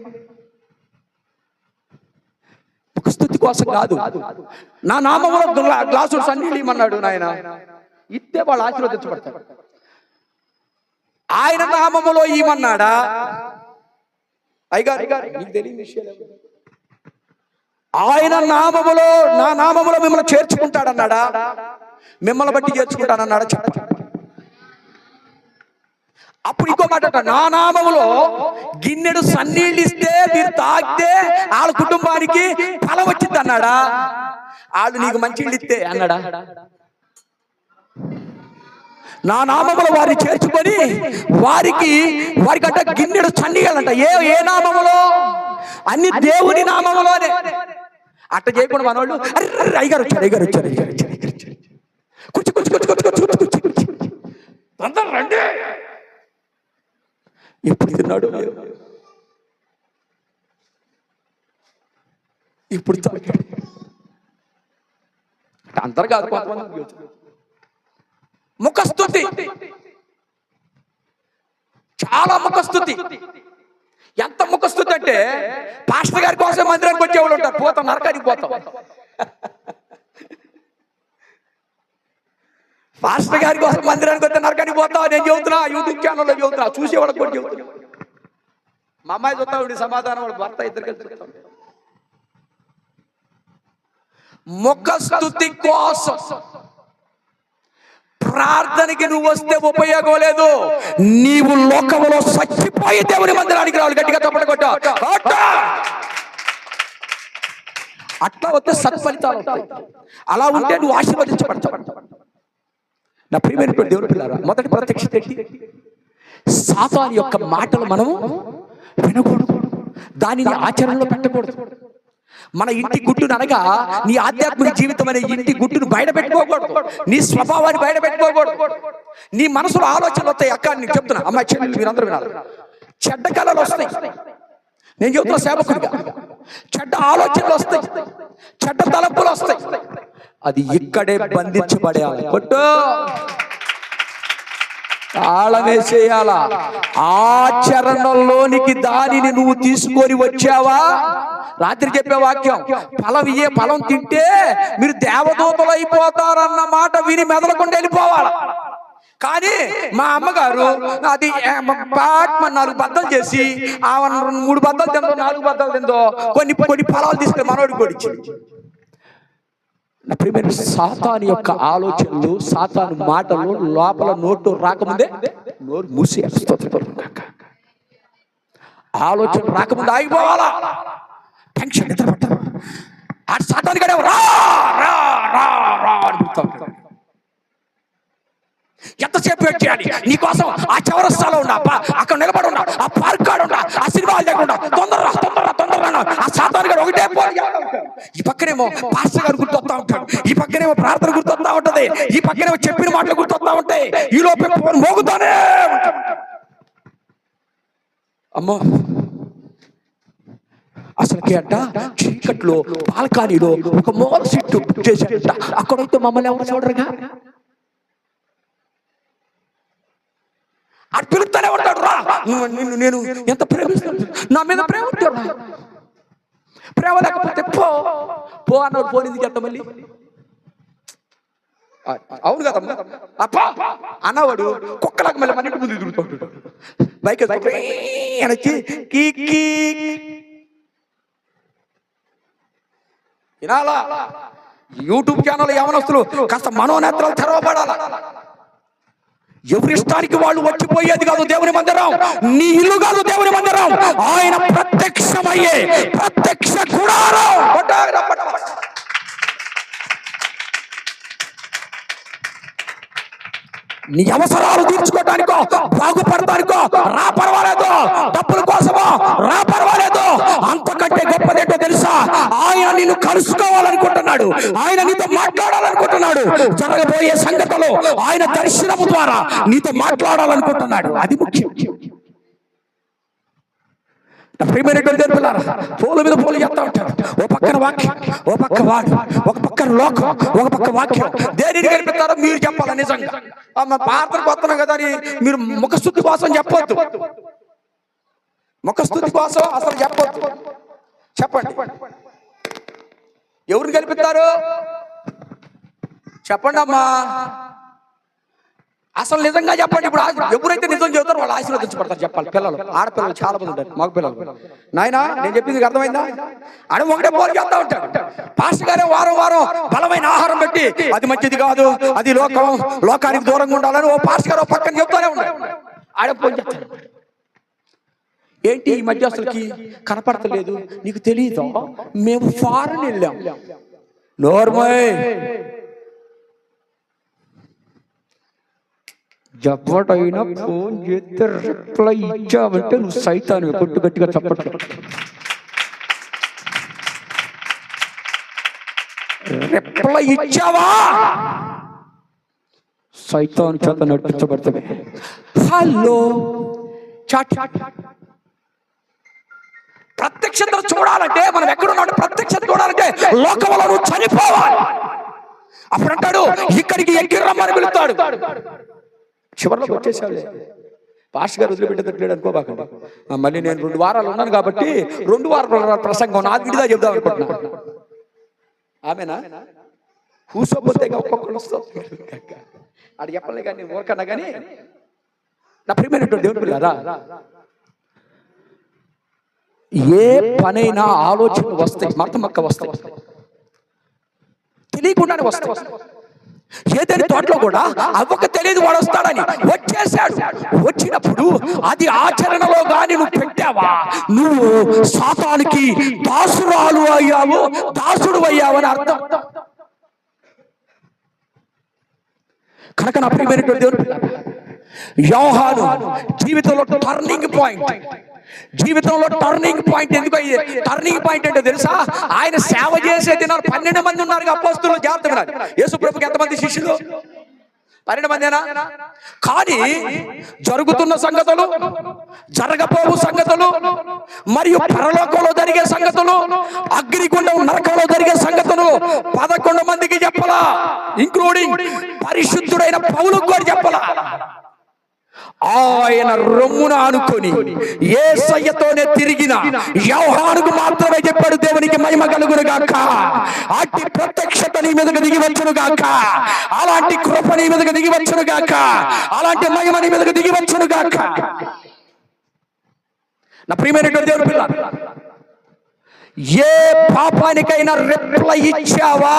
ముఖస్థుతి కోసం కాదు. నా నామములో గ్లాసులు సన్నీళ్ళు ఇమ్మన్నాడు నాయన, ఇస్తే వాళ్ళు ఆశీర్వదించబడతారు. ఆయన నామములో ఇమ్మన్నాడా? అయ్యగారు నీకు తెలియని విషయాలు, ఆయన నామములో, నా నామములో మిమ్మల్ని చేర్చుకుంటాడన్నాడా? మిమ్మల్ని బట్టి చేర్చుకుంటానన్నాడా? చెప్ప. అప్పుడు ఇంకో మాట, నా నామములో గిన్నెడు సన్నీళ్ళు ఇస్తే మీరు తాగితే వాళ్ళ కుటుంబానికి ఫలం వచ్చింది అన్నాడా? వాళ్ళు నీకు మంచి ఇళ్ళు ఇస్తే అన్నాడా? నా నామములో వారిని చేర్చుకొని వారికంట గిన్నెడు సన్నీళ్ళంట. ఏ నామములో? అన్ని దేవుని నామములోనే. అట్ట చేయకుండా మనోళ్ళు అయ్యగారు వచ్చారు కూర్చు రండి. ఎప్పుడు తిన్నాడు? ఇప్పుడు అందరు కాదు, ముఖస్తుతి, చాలా ముఖస్తుతి. ఎంత ముఖస్తుతి అంటే పాస్టర్ గారి కోసం మందిరానికి వచ్చేవాళ్ళు ఉంటారు, పోతాం నరకానికి పోతాం. పాస్టర్ గారి కోసం మందిరానికి వస్తే నరకానికి పోతావు. నేను చెబుతున్నా, యూట్యూబ్ ఛానల్లో చెబుతున్నా, చూసేవాళ్ళకి కూడా చెబుతున్నా. మా అమ్మాయి చూస్తా ఉండి సమాధానం, వాళ్ళ భర్త ఇద్దరు కలిసి చెప్తా. ముఖస్తుతి కోసం ప్రార్థనకి నువ్వు వస్తే ఉపయోగం లేదు. నీవు లోకములో చచ్చిపోయి దేవుని మందిరానికి రావాలి. గట్టిగా చప్పట్లు కొట్టు. అట్లా వస్తే సత్ఫలితాలు వస్తాయి. అలా ఉంటే నువ్వు ఆశీర్వదించబడతావు. నా ప్రియమైనటువంటి దేవుని పిల్లారా, మొదటి ప్రత్యక్షత సాతాను యొక్క మాటలు మనము వినకూడదు, దానిని ఆచరణలో పెట్టకూడదు. మన ఇంటి గుట్టును అనగా నీ ఆధ్యాత్మిక జీవితం అనే ఇంటి గుట్టును బయట పెట్టుకోకూడదు, నీ స్వభావాన్ని బయట పెట్టుకోకూడదు. నీ మనసులో ఆలోచనలు వస్తాయి. అక్క నీకు చెప్తున్నా, అమ్మాయి చెల్లెలు మీరందరూ వినాలి, చెడ్డ కళలు వస్తాయి. నేను చెప్తున్నా సేవకుడిగా, చెడ్డ ఆలోచనలు వస్తాయి, చెడ్డ తలంపులు వస్తాయి. అది ఇక్కడే బంధించబడేయాలి, కొట్టు తాళం వేసేయాలా. ఆచరణలోనికి దానిని నువ్వు తీసుకొని వచ్చావా? రాత్రి చెప్పే వాక్యం, ఫలం తింటే మీరు దేవదూతలు అయిపోతారన్న మాట విని మెదలకుండా వెళ్ళిపోవాలి. కానీ మా అమ్మగారు అది 4 బద్దలు చేసి 3 బద్దలు తిందో 4 బద్దలు తిందో కొన్ని ఫలాలు తీసుకుని మనోడికి కూడా ఇచ్చింది. సాతాను యొక్క ఆలోచనలు, సాతాను మాటలు లోపల నోటు రాకముందే నోరు మూసి ఆలోచన రాకముందే ఆగిపోవాలా. టెన్షన్ నిద్ర పట్టారు. ఆ సాతాను గడే రా రా రా రా అని ఎంతసేపు వెయిట్ చేయాలి నీకోసం? ఆ చౌరస్తాలో ఉండా, అక్కడ నిలబడి ఉండా, ఆ పార్క్ కాడ ఉండా, ఆ సినిమాలు లేకుండా తొందరరా తొందరరా తొందరరా. ఆ సాతాను గారు ఒకటే ఈ పక్కనేమో పాస్టర్ గారు గుర్తొస్తా ఉంటాడు, ఈ పక్కనేమో ప్రార్థన గుర్తొస్తా ఉంటది, ఈ పక్కనేమో చెప్పిన మాటలు గుర్తొస్తా ఉంటాయి, ఈ లోపే మోగుతానే అమ్మో. అసలుకి అంట చీకట్లో బాల్కనీలో ఒక మూల సీట్ బుక్ చేశాడంట. అక్కడైతే మమ్మల్ని ఎవరు చూడరుగా, అటు పిలుస్తానే ఉంటాడు, రా నేను ఎంత ప్రేమిస్తాను, నా మీద ప్రేమ ఉంటాడు. ప్రేమ లేకపోతే పో పో అన్నాడు. పోనింది ఎంత మళ్ళీ అవును కదమ్మా అప్పా అన్నవాడు కుక్కలకు మళ్ళీ మన ఇంటి ముందు తిరుగుతాడు. బైక్ వెనక్కి వినాలా. యూట్యూబ్ ఛానల్ యవనస్తులు కాస్త మనోనేత్రాలు తెరవబడాల. ఎవరి ఇష్టానికి వాళ్ళు వచ్చిపోయేది కాదు దేవుని మందిరం, నీ ఇల్లు కాదు దేవుని మందిరం, ఆయన ప్రత్యక్షమయ్యే ప్రత్యక్ష గుడారం. నీ అవసరాలు తీర్చుకోవడానికో బాగుపడటానికో రా పర్వాలేదు, డబ్బుల కోసమో రా పర్వాలేదు. అంతకంటే గొప్పదేంటో తెలుసా? ఆయన నిన్ను కలుసుకోవాలనుకుంటున్నాడు, ఆయన నీతో మాట్లాడాలనుకుంటున్నాడు. జరగబోయే సంగతులు ఆయన దర్శనము ద్వారా నీతో మాట్లాడాలనుకుంటున్నాడు. అది ముఖ్యం. ప్రియమైనటువంటి పిల్లరా, పూల మీద పూలు చేస్తా ఉంటారు. ఓ పక్కన వాక్యం, ఓ పక్క వాడు, ఒక పక్కన లోకం, ఒక పక్క వాక్యం. దేనిని కనిపిస్తారో మీరు చెప్పాలి. నిజంగా ప్రార్థనకు వస్తున్నాం కదా అని మీరు ముఖస్థుతి కోసం చెప్పొద్దు, ముఖస్థుతి కోసం అసలు చెప్పొద్దు. చెప్పండి, ఎవరిని కనిపిస్తారు చెప్పండి అమ్మా. అసలు నిజంగా చెప్పండి. ఇప్పుడు ఎవరైతే నిజం చెబుతారో వాళ్ళు ఆశీర్వదించబడతారు. చెప్పాలి. పిల్లలు, ఆడపిల్లలు చాలా మంది ఉంటారు, మగ పిల్లలు. నాయనా నేను చెప్పింది అర్థమైందా? అని ఒకటే పోలు చేస్తా ఉంటాడు. పాస్టర్ గారే వారం వారం బలమైన ఆహారం పెట్టి అది మంచిది కాదు, అది లోకానికి దూరంగా ఉండాలని ఓ పాస్టర్ గారు పక్కన చెప్తానే ఉంటాడు. ఆడ పోలు చెప్తాడు. ఏంటి ఈ మధ్య అసలుకి కనపడతలేదు, నీకు తెలియదు, మేము ఫారెన్ వెళ్ళాం. నోర్మయ్ ఎవడైనా ఫోన్ చేస్తే రిప్లై ఇచ్చావంటే నువ్వు సైతాను. కొట్టు గట్టిగా చెప్పట్లేదు. రిప్లై ఇచ్చావా సైతాను చేత నడిపించబడుతుంది. హలో ప్రత్యక్షత చూడాలంటే మనం ఎక్కడున్నాడు? ప్రత్యక్షత చూడాలంటే లోకంలో నువ్వు చనిపోవాలి. అప్పుడు అంటాడు ఇక్కడికి ఎక్కి రమ్మని పిలుస్తాడు. చివరిలో వచ్చేసాడు. పాస్టర్ గారు వదిలిపెట్టేటట్లేడు అనుకోబాకండి. మళ్ళీ నేను 2 వారాలు ఉన్నాను కాబట్టి 2 వారాల ప్రసంగం నా విడిదా చెప్దాం అనుకుంటున్నా. ఆమెనా కూసోపోతే ఒక్కొక్కరు వస్తుంది అది చెప్పలే కానీ ఊరకన్నా. కానీ నా ప్రియమైనటువంటి దేవుడు పిల్లరా, ఏ పనైనా ఆలోచనలు వస్తాయి, మర్తమక్క వస్తాయి, తెలియకుండానే వస్తాయి. ఏదైనా తోటలో కూడా అవ్వక తెలియదు వాడు వస్తాడని. వచ్చేసాడు. వచ్చినప్పుడు అది ఆచరణలో గాని నువ్వు పెట్టావా, నువ్వు సాతానుకి దాసురాలు అయ్యావు, దాసుడు అయ్యావు అని అర్థం. కనుక నా ప్రియమైనటువంటి దేవుడు, యోహాను జీవితంలో టర్నింగ్ పాయింట్. జీవితంలో టర్నింగ్ పాయింట్ ఎందుకు అయ్యింది? టర్నింగ్ పాయింట్ అంటే తెలుసా? ఆయన సేవ చేసే దినాలు 12 మంది ఉన్నారు అపోస్తలులు. జాగ్రత్త వినాలి. యేసు ప్రభుకి ఎంతమంది శిష్యులు? 12 మందేనా? కానీ జరుగుతున్న సంగతులు, జరగబోవు సంగతులు, మరియు పరలోకంలో జరిగే సంగతులు, అగ్నిగుండం నరకంలో జరిగే సంగతులు 11 మందికి చెప్పలా, ఇంక్లూడింగ్ పరిశుద్ధుడైన పౌలుకు కూడా చెప్పలా. ఆయన రొమ్మున ఆనుకొని యేసయ్యతోనే తిరిగిన యోహానుకు మాత్రమే చెప్పాడు, దేవునికి మహిమ కలుగును గాక. అట్టి ప్రత్యక్షత నీ మీదకు దిగి వచ్చును గాక, అలాంటి కృప నీ మీదకు దిగి వచ్చును గాక, అలాంటి మహిమ నీ మీదకు దిగి వచ్చును గాక. నా ప్రియమైనటువంటి దేవుని పిల్ల, ఏ పాపానికైనా రిప్లై ఇచ్చావా,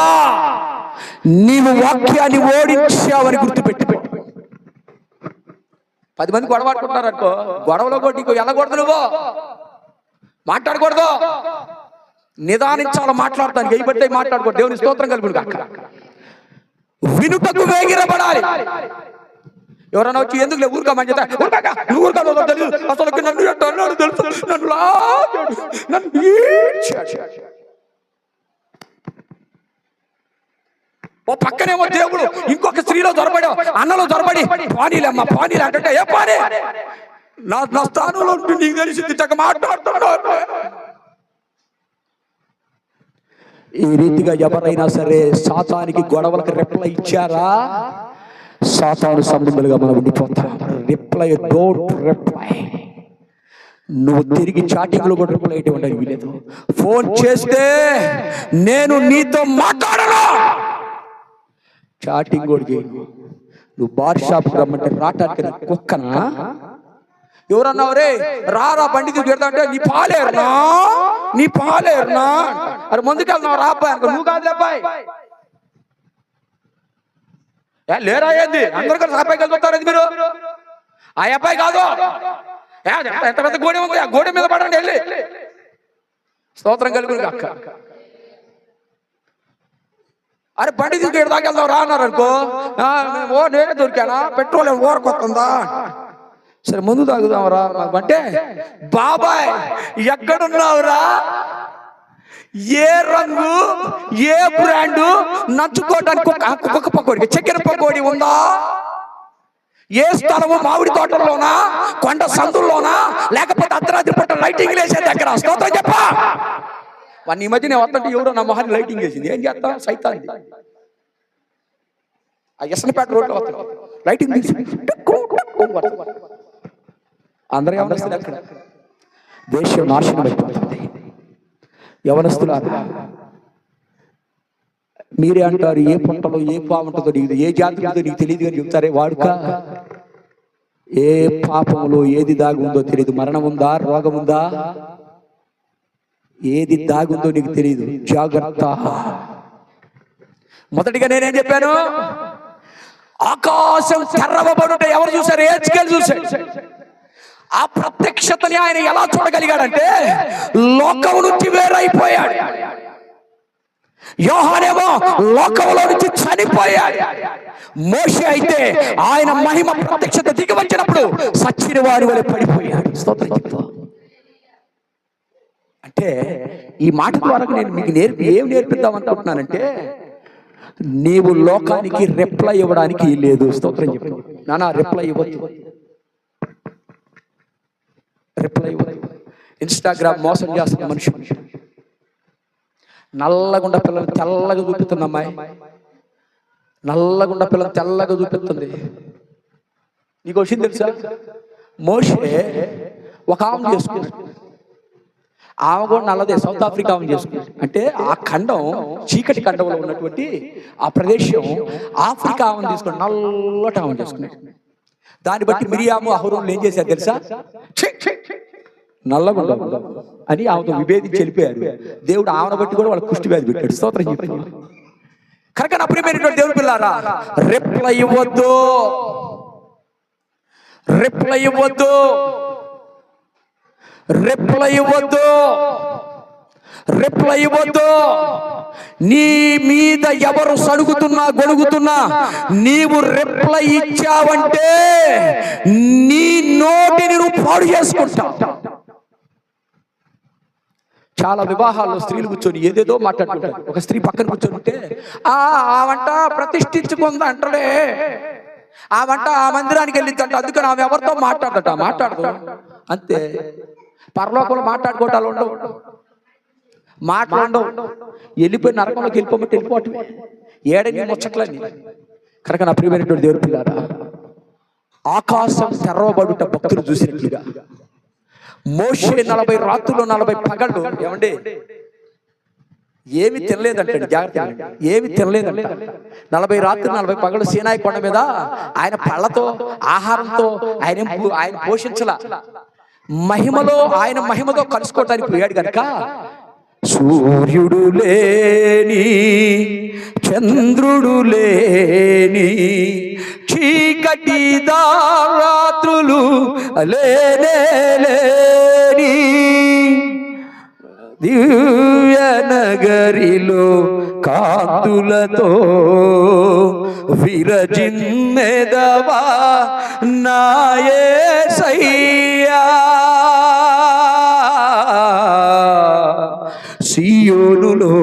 నీవు వాక్యాన్ని ఓడించావని గుర్తుపెట్టి. 10 మంది గొడవ ఆడుకుంటున్నారు అనుకో, గొడవలో కూడా నీకు వెళ్ళకూడదు, నువ్వు మాట్లాడకూడదు, నిదానించాలి. మాట్లాడతాను ఏబట్టే మాట్లాడకూడదు. దేవుని స్తోత్రం కలుగును గాక. వినుటకు వేగిరపడాలి. ఎవరన్నా వచ్చి ఎందుకు ఊరుకోమని చెప్తా, నువ్వు ఊరుకోదో తెలియదు, అసలు నన్ను ఎట్టన్నాడు తెలుసు, నన్ను లాగాడు, నన్ను ఓ పక్కనేమో దేవుడు ఇంకొక స్త్రీలో దొరబడి, అన్నలో దొరబడి, పానీలమ్మ పానీలు అంటే ఏ పానీ, నా స్థానంలో ఉంటే నీకు తెలిసింది చక్క మాట్లాడుతున్నాడు. ఈ రీతిగా ఎవరైనా సరే సాతానికి గొడవలకు రిప్లై ఇచ్చారా, సాతాను సంబంధులుగా మనం ఉండిపోతాం. Reply, don't reply. నువ్వు తిరిగి చాటింగ్ లో కూడా రిప్లై ఇవ్వడానికి వీలేదు. ఫోన్ చేస్తే నేను నీతో మాట్లాడను, చాటింగ్ కూడా చేయను. నువ్వు బార్ షాప్కి రమ్మంటే రావటానికి కుక్కనా? ఎవరన్నా రే రారా బండి తిరుగుతా అంటే నీ పాలేరునా, నీ పాలేరునా, అరే ముందుకెళ్తున్నావు రా అబ్బాయి అనుకో, నువ్వు కాదు అబ్బాయి లేరా ఏంది, అందరు కలిసి అబ్బాయికి వెళ్తారు మీరు, ఆ అబ్బాయి కాదు. ఎంత పెద్ద గోడె ఉంది, ఆ గోడె మీద పడండి వెళ్ళి. స్తోత్రం కలుగును గాక. అరే బండి దిగు దాకా వెళ్దాం రా అన్నారు అనుకో, ఓ నేనే దొరికానా, పెట్రోల్ ఓరకొస్తుందా, సరే ముందు తాగుదాం రా అంటే, బాబాయ్ ఎక్కడున్నావురా, ఏ రంగు ఏ బ్రాండు నచ్చుకోవడానికి ఒక్కొక్క పకోడి, చక్కెర పకోడి ఉందా, ఏ స్థలము మామిడి తోటల్లోనా, కొండ సందుల్లోనా, లేకపోతే అర్ధరాత్రి పూట లైటింగ్ వేసే దగ్గర. స్తోత్రం చెప్పా. వాడిని ఈ మధ్య నేను వస్తుంటే ఎవరో నా మొహాన్ని లైటింగ్ వేసింది, ఏం చేస్తా సైతాన్ని. ఆ ఎస్ఎన్పేట రోడ్లో వస్తాడు లైటింగ్ తీసి అందరూ యవనస్తులు అక్కడ. దేశం నాశనం అయిపోతుంది. యవనస్తులారా మీరే అంటారు, ఏ పుట్టలో ఏ పాము ఉంటుందో నీకు, ఏ జాతి ఉందో నీకు తెలియదు అని చెప్తారే వాడుక. ఏ పాపంలో ఏది దాగి ఉందో తెలియదు. మరణం ఉందా, రోగం ఉందా, ఏది దాగుందో నీకు తెలియదు. జాగ్రత్త. మొదటిగా నేనేం చెప్పాను, ఆకాశం తెరవబడుట ఎవరు చూశారు? హెచ్కేల్ చూశాడు. ఆ ప్రత్యక్షతని ఆయన ఎలా చూడగలిగాడంటే లోకం నుంచి వేరైపోయాడు. యోహానేమో లోకంలో నుంచి చనిపోయాడు. మోషే అయితే ఆయన మహిమ ప్రత్యక్షత దిగి వచ్చినప్పుడు సచ్చిన వారి వలె పడిపోయాడు. స్తోత్రం చెప్తా. అంటే ఈ మాట ద్వారా నేను మీకు ఏం నేర్పిద్దాం అనుకుంటున్నానంటే, నీవు లోకానికి రిప్లై ఇవ్వడానికి లేదు. స్తోత్రం చెప్పు నానా, రిప్లై ఇవ్వద్దు, రిప్లై ఇవ్వద్దు. ఇన్స్టాగ్రామ్ మోసం చేస్తున్న మనిషి, నల్లగుండ పిల్లలు తెల్లగా చూపిస్తుంది అమ్మాయి, నల్లగుండ పిల్లలు తెల్లగా చూపిస్తుంది. నీకు వచ్చింది తెలుసా? మోషే ఒక ఆమె చేసుకున్నాడు, ఆమె కూడా నల్లదే, సౌత్ ఆఫ్రికా ఆమె చేసుకున్నాడు. అంటే ఆ ఖండం చీకటి ఖండంలో ఉన్నటువంటి ఆ ప్రదేశం ఆఫ్రికా ఆమెను తీసుకుని నల్లటి ఆమె చేసుకున్నాడు. దాన్ని బట్టి మిరియాము అహరోనులు ఏం చేశారు తెలుసా? నల్లగుండ అని ఆమెతో విభేదించి వెళ్ళిపోయారు. దేవుడు ఆమెను బట్టి కూడా వాళ్ళ కుష్టి వ్యాధి పెట్టాడు. స్తోత్రం చెప్పాడు. కనుక నా ప్రియమైనటువంటి దేవుని పిల్లారా, రిప్లై ఇవ్వద్దు, రిప్లై ఇవ్వద్దు, రిప్లై ఇవ్వద్దు, రిప్లై ఇవ్వద్దు. నీ మీద ఎవరు సడుగుతున్నా గొడుగుతున్నా నీవు రిప్లై ఇచ్చావంటే నీ నోటిని నువ్వు పాడు చేసుకుంటావు. చాలా వివాహాల్లో స్త్రీలు కూర్చొని ఏదేదో మాట్లాడుకుంటారు. ఒక స్త్రీ పక్కన కూర్చొని ఉంటే ఆ వంట ప్రతిష్ఠించుకుంది అంటలే, ఆ వంట ఆ మందిరానికి వెళ్ళిందంట, అందుకని ఆమె ఎవరితో మాట్లాడదు అంతే. పరలోకంలో మాట్లాడుకోవటాలు ఉండవు, మాట్లాడవు, వెళ్ళిపోయి నరకంలోకి వెళ్ళిపోవటమే ఏడని ముచ్చట్లని. కనుక నా ప్రియమైనటువంటి దేవుని పిల్లారా, ఆకాశం తెరవబడుట భక్తులు చూసినట్లుగా మోషే 40 రాత్రులు 40 పగళ్ళు ఏమండి ఏమి తినలేదంటండి. జాగ్రత్త, ఏమి తినలేదంట. 40 రాత్రులు 40 పగళ్ళు సీనాయి కొండ మీద ఆయన పళ్ళతో ఆహారంతో ఆయన పోషించలా. మహిమలో ఆయన మహిమతో కలుసుకోవటానికి పోయాడు కనుక సూర్యుడు లేని చంద్రుడు లేని చీకటి రాత్రులు లేని దివ్య నగరిలో కాంతులతో విరజిమ్మెదవా నా యేసయ్యా. సియోనులో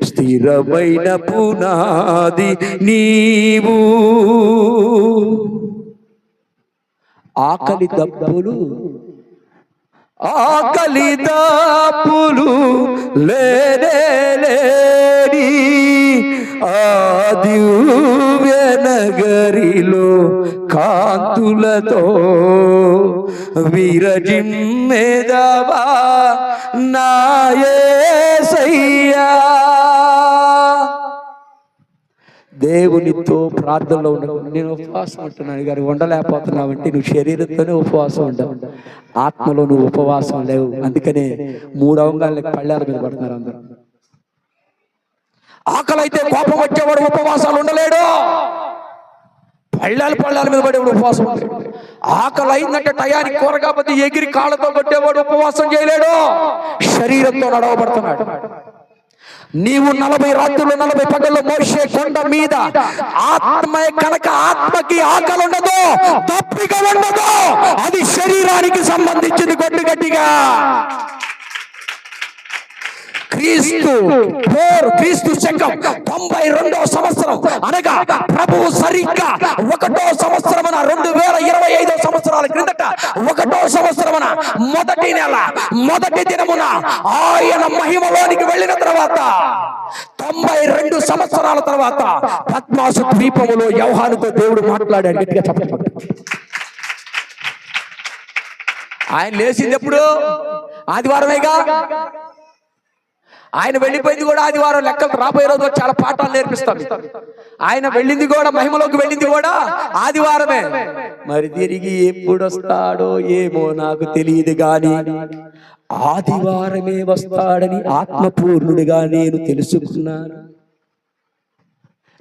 స్థిరమైన పునాది నీవు. ఆకలి దప్పులు లేని ఆ దివ్య నగరిలో కాంతులతో విరజిమ్మెదవా నా యేసయ్యా. దేవునితో ప్రార్థనలో ఉండవు. నేను ఉపవాసం ఉంటున్నాను గారు, ఉండలేకపోతున్నావంటే నువ్వు శరీరంతోనే ఉపవాసం ఉండవు, ఆత్మలో నువ్వు ఉపవాసం లేవు. అందుకనే 3 అంగాలకు పళ్ళాల మీద పడుతున్నారు అందరూ. ఆకలి అయితే కోపం వచ్చేవాడు ఉపవాసాలు ఉండలేడు, పళ్ళాల మీద పడేవాడు ఉపవాసం ఉండలేడు. ఆకలి అయిందంటే టయానికి కూరగాపతి ఎగిరి కాళ్ళతో కొట్టేవాడు ఉపవాసం చేయలేడు, శరీరంతో నడవబడుతున్నాడు. నీవు 40 రాత్రులు 40 పగళ్ళు మోషే కొండ మీద ఆత్మ కనుక ఆత్మకి ఆకలి ఉండదు, తప్పిక ఉండదు. అది శరీరానికి సంబంధించింది. కొట్టు గట్టిగా క్రీస్తు శకం 92వ సంవత్సరం అనగా ప్రభువు సరిగ్గా 1వ సంవత్సరమున 2025 సంవత్సరాల క్రిందట 1వ సంవత్సరమున మొదటి నెల మొదటి దినమున ఆయన మహిమలోనికి వెళ్ళిన తర్వాత 92 సంవత్సరాల తర్వాత పద్మాసు ద్వీపములో యోహానుతో దేవుడు మాట్లాడాడు. గట్టిగా చెప్పండి. ఆయన లేచింది ఎప్పుడు? ఆదివారమేగా. ఆయన వెళ్ళిపోయింది కూడా ఆదివారం. లెక్కలు రాబోయే రోజు చాలా పాఠాలు నేర్పిస్తాం. ఆయన వెళ్ళింది కూడా, మహిమలోకి వెళ్ళింది కూడా ఆదివారమే. మరి తిరిగి ఎప్పుడు వస్తాడో ఏమో నాకు తెలియదు గాని ఆదివారమే వస్తాడని ఆత్మపూర్ణుడిగా నేను తెలుసుకున్నాను.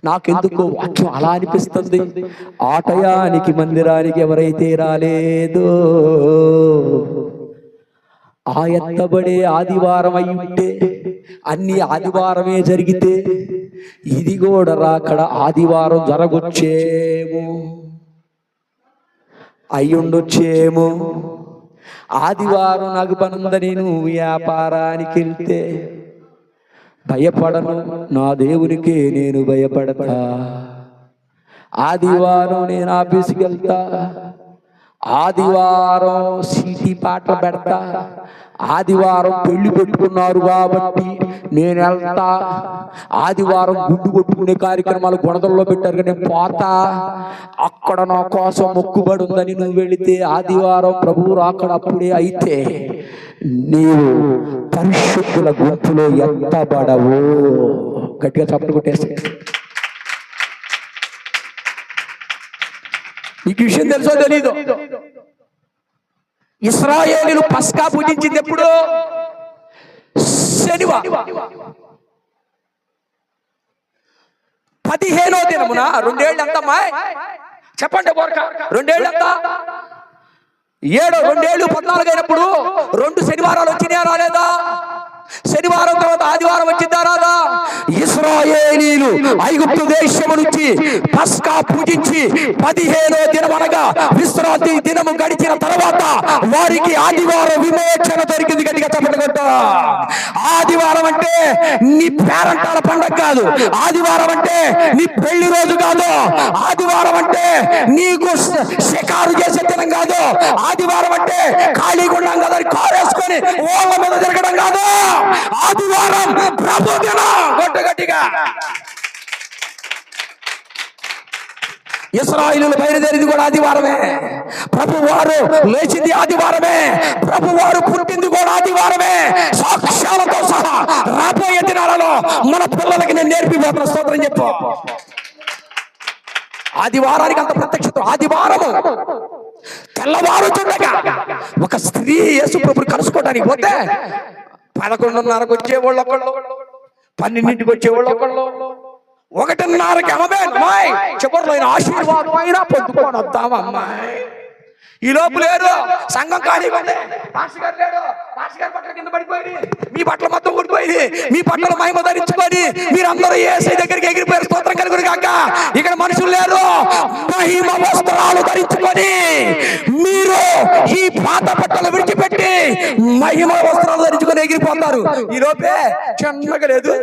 నాకెందుకో వాక్యం అలా అనిపిస్తుంది. ఆటయానికి మందిరానికి ఎవరైతే రాలేదో ఆ ఎత్తబడే ఆదివారం అయి ఉంటే, అన్ని ఆదివారమే జరిగితే ఇది కూడా రాకడ ఆదివారం జరగొచ్చేమో, అయ్యుండొచ్చేమో. ఆదివారం నాకు పనుందని నువ్వు వ్యాపారానికి వెళ్తే భయపడను, నా దేవునికే నేను భయపడతా. ఆదివారం నేను ఆఫీస్కి వెళ్తా, ఆదివారం సిటీ పాటలు పెడతా, ఆదివారం పెళ్లి పెట్టుకున్నారు కాబట్టి నేను వెళ్తా, ఆదివారం గుడ్డు కొట్టుకునే కార్యక్రమాలు గుణదల్లో పెట్టారు కానీ నేను పోతా, అక్కడ నా కోసం మొక్కుబడి ఉందని నువ్వు వెళితే ఆదివారం ప్రభువు రాకడ అప్పుడే అయితే నీవు పరిశుద్ధుల గుంపులో ఎత్తబడవు. గట్టిగా చప్పట్లు కొట్టేసి. నీకు విషయం తెలుసో తెలీదు, ఇశ్రాయేలీయులు పస్కా పూజించింది ఎప్పుడు? శనివారం. 15వ దినమున 2 ఏళ్ళు ఎంతమ్మా చెప్పండి బోరక 2 ఏళ్ళు ఎంత 2 ఏళ్ళు 14 అయినప్పుడు 2 శనివారాలు వచ్చినాయా రాలేదా శనివారం తర్వాత ఆదివారం వచ్చిందా రాదా ఇశ్రాయేలీలు ఐగుప్తు దేశము నుంచి పస్కా పూజించి 15వ దినం అనగా విశ్రాంతి దినము గడిచిన తర్వాత వారికి ఆదివారం విమోచన దొరికింది గట్టిగా చెప్పండి ఆదివారం అంటే నీ పేరంటాల పండగ కాదు ఆదివారం అంటే నీ పెళ్లి రోజు కాదు ఆదివారం అంటే నీకు షికారు చేసే దినం కాదు ఆదివారం అంటే ఖాళీగా ఉన్నాం కదా కారు వేసుకొని ఓళ్ళ మీద తిరగడం కాదు ఆదివారం ప్రభు దినం గట్టిగా ఇశ్రాయేలీయులు బయలుదేరింది కూడా ఆదివారమే ప్రభు వారు లేచింది ఆదివారమే ప్రభు వారు పుట్టింది కూడా ఆదివారమే సాక్ష్యాలతో సహా రాబోయే దినాలలో మన పిల్లలకి నేను నేర్పిపోతున్న స్తోత్రం చెప్పు ఆదివారానికి అంత ప్రత్యక్షత ఆదివారము తెల్లవారు చూడగా ఒక స్త్రీ యేసు ప్రభుని కలుసుకోవడానికి పోతే 11:30కు వచ్చేవాళ్ళు ఒకళ్ళు 12ంటికి వచ్చేవాళ్ళు ఒకళ్ళు 1:30కి అమ్మాయి చివరిలో ఆశీర్వాదం అయినా పొద్దుకొని వద్దాం అమ్మాయి ఈ లోపు లేరు సంఘం ఖాళీగా ఉంది పాస్టర్ గారు లేడు పాస్టర్ గారి బట్టలు కింద పడిపోయి మీ బట్టలు మొత్తం ఊడిపోయి మీ బట్టలు మహిమ ధరించుకొని మీరందరూ యేసయ్య దగ్గరికి ఎగిరిపోయారు స్తోత్రం కలుగును గాక ఇక్కడ మనుషులు లేరు మహిమ వస్త్రాలు ధరించుకొని మీరు ఈ పాత బట్టలు విడిచిపెట్టి మహిమ వస్త్రాలు ధరించుకొని ఎగిరిపోతారు ఈ లోపే చిన్నగా లేదు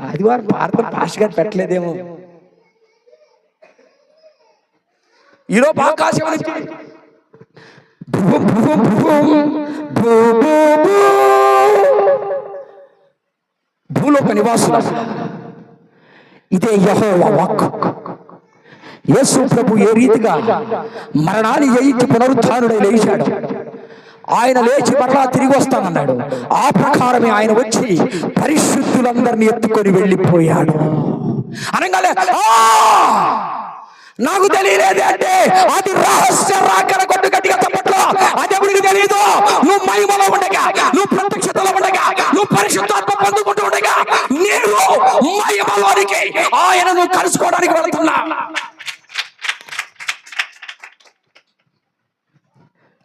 ఆదివారం ప్రార్థన పాస్టర్ గారు పెట్టలేదేమో ఈరోజు ఆకాశం నుంచి భూలోక నివాసులు ఇదే యెహోవా వాక్కు యేసు ప్రభు ఏ రీతిగా మరణాన్ని జయించి పునరుత్థానుడై లేచాడు ఆయన లేచి మరలా తిరిగి వస్తానన్నాడు ఆ ప్రకారమే ఆయన వచ్చి పరిశుద్ధులందరినీ ఎత్తుకొని వెళ్ళిపోయాడు అనగానే నాకు తెలియలేదు అంటే అది రహస్య రాకడ కొట్టు గట్టిగా చెప్పట్లో అది ఎవరికి తెలియదు నువ్వు మహిమలో ఉండగా నువ్వు ప్రత్యక్షతలో ఉండగా నువ్వు పరిశుద్ధాత్మ పొందుకుంటూ ఉండగా నేను మహిమలోనికి ఆయనను కలుసుకోవడానికి వెళ్తున్నా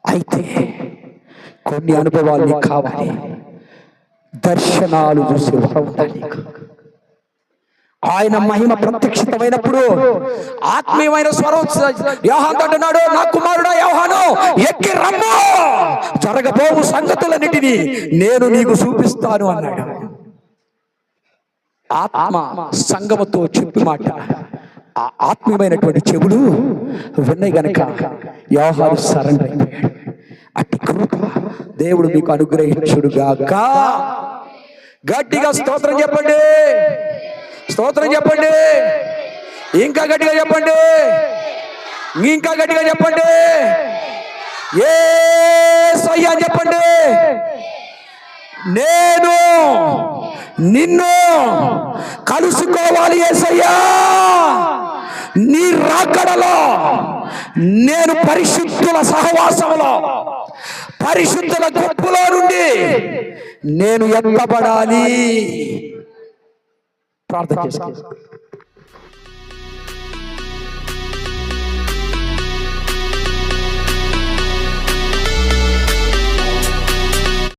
అయితే కొన్ని అనుభవాలు నీకు కావాలి దర్శనాలు చూసి ఉండాలి ఆయన మహిమ ప్రత్యక్షితమైనప్పుడు ఆత్మీయమైన స్వరం యోహాను అంటున్నాడు నా కుమారుడా యోహాను ఎక్కి రమ్ము జరగబోవు సంగతులన్నిటినీ నేను నీకు చూపిస్తాను అన్నాడు ఆత్మ సంగమతో చెప్పి మాట ఆ ఆత్మీయమైనటువంటి చెవులు విన్నాయి గనక యోహాను సరెండర్ అయిపోయాడు అట్టి కృప దేవుడు మీకు అనుగ్రహించుడుగాక గట్టిగా స్తోత్రం చెప్పండి స్తోత్రం చెప్పండి ఇంకా గట్టిగా చెప్పండి ఇంకా గట్టిగా చెప్పండి యేసయ్య అని చెప్పండి నేను నిన్ను కలుసుకోవాలి యేసయ్యా నీ రాకడలో నేను పరిశుద్ధుల సహవాసంలో పరిశుద్ధుల గుంపులో నుండి నేను ఎత్తబడాలి ప్రార్థన చేసుకో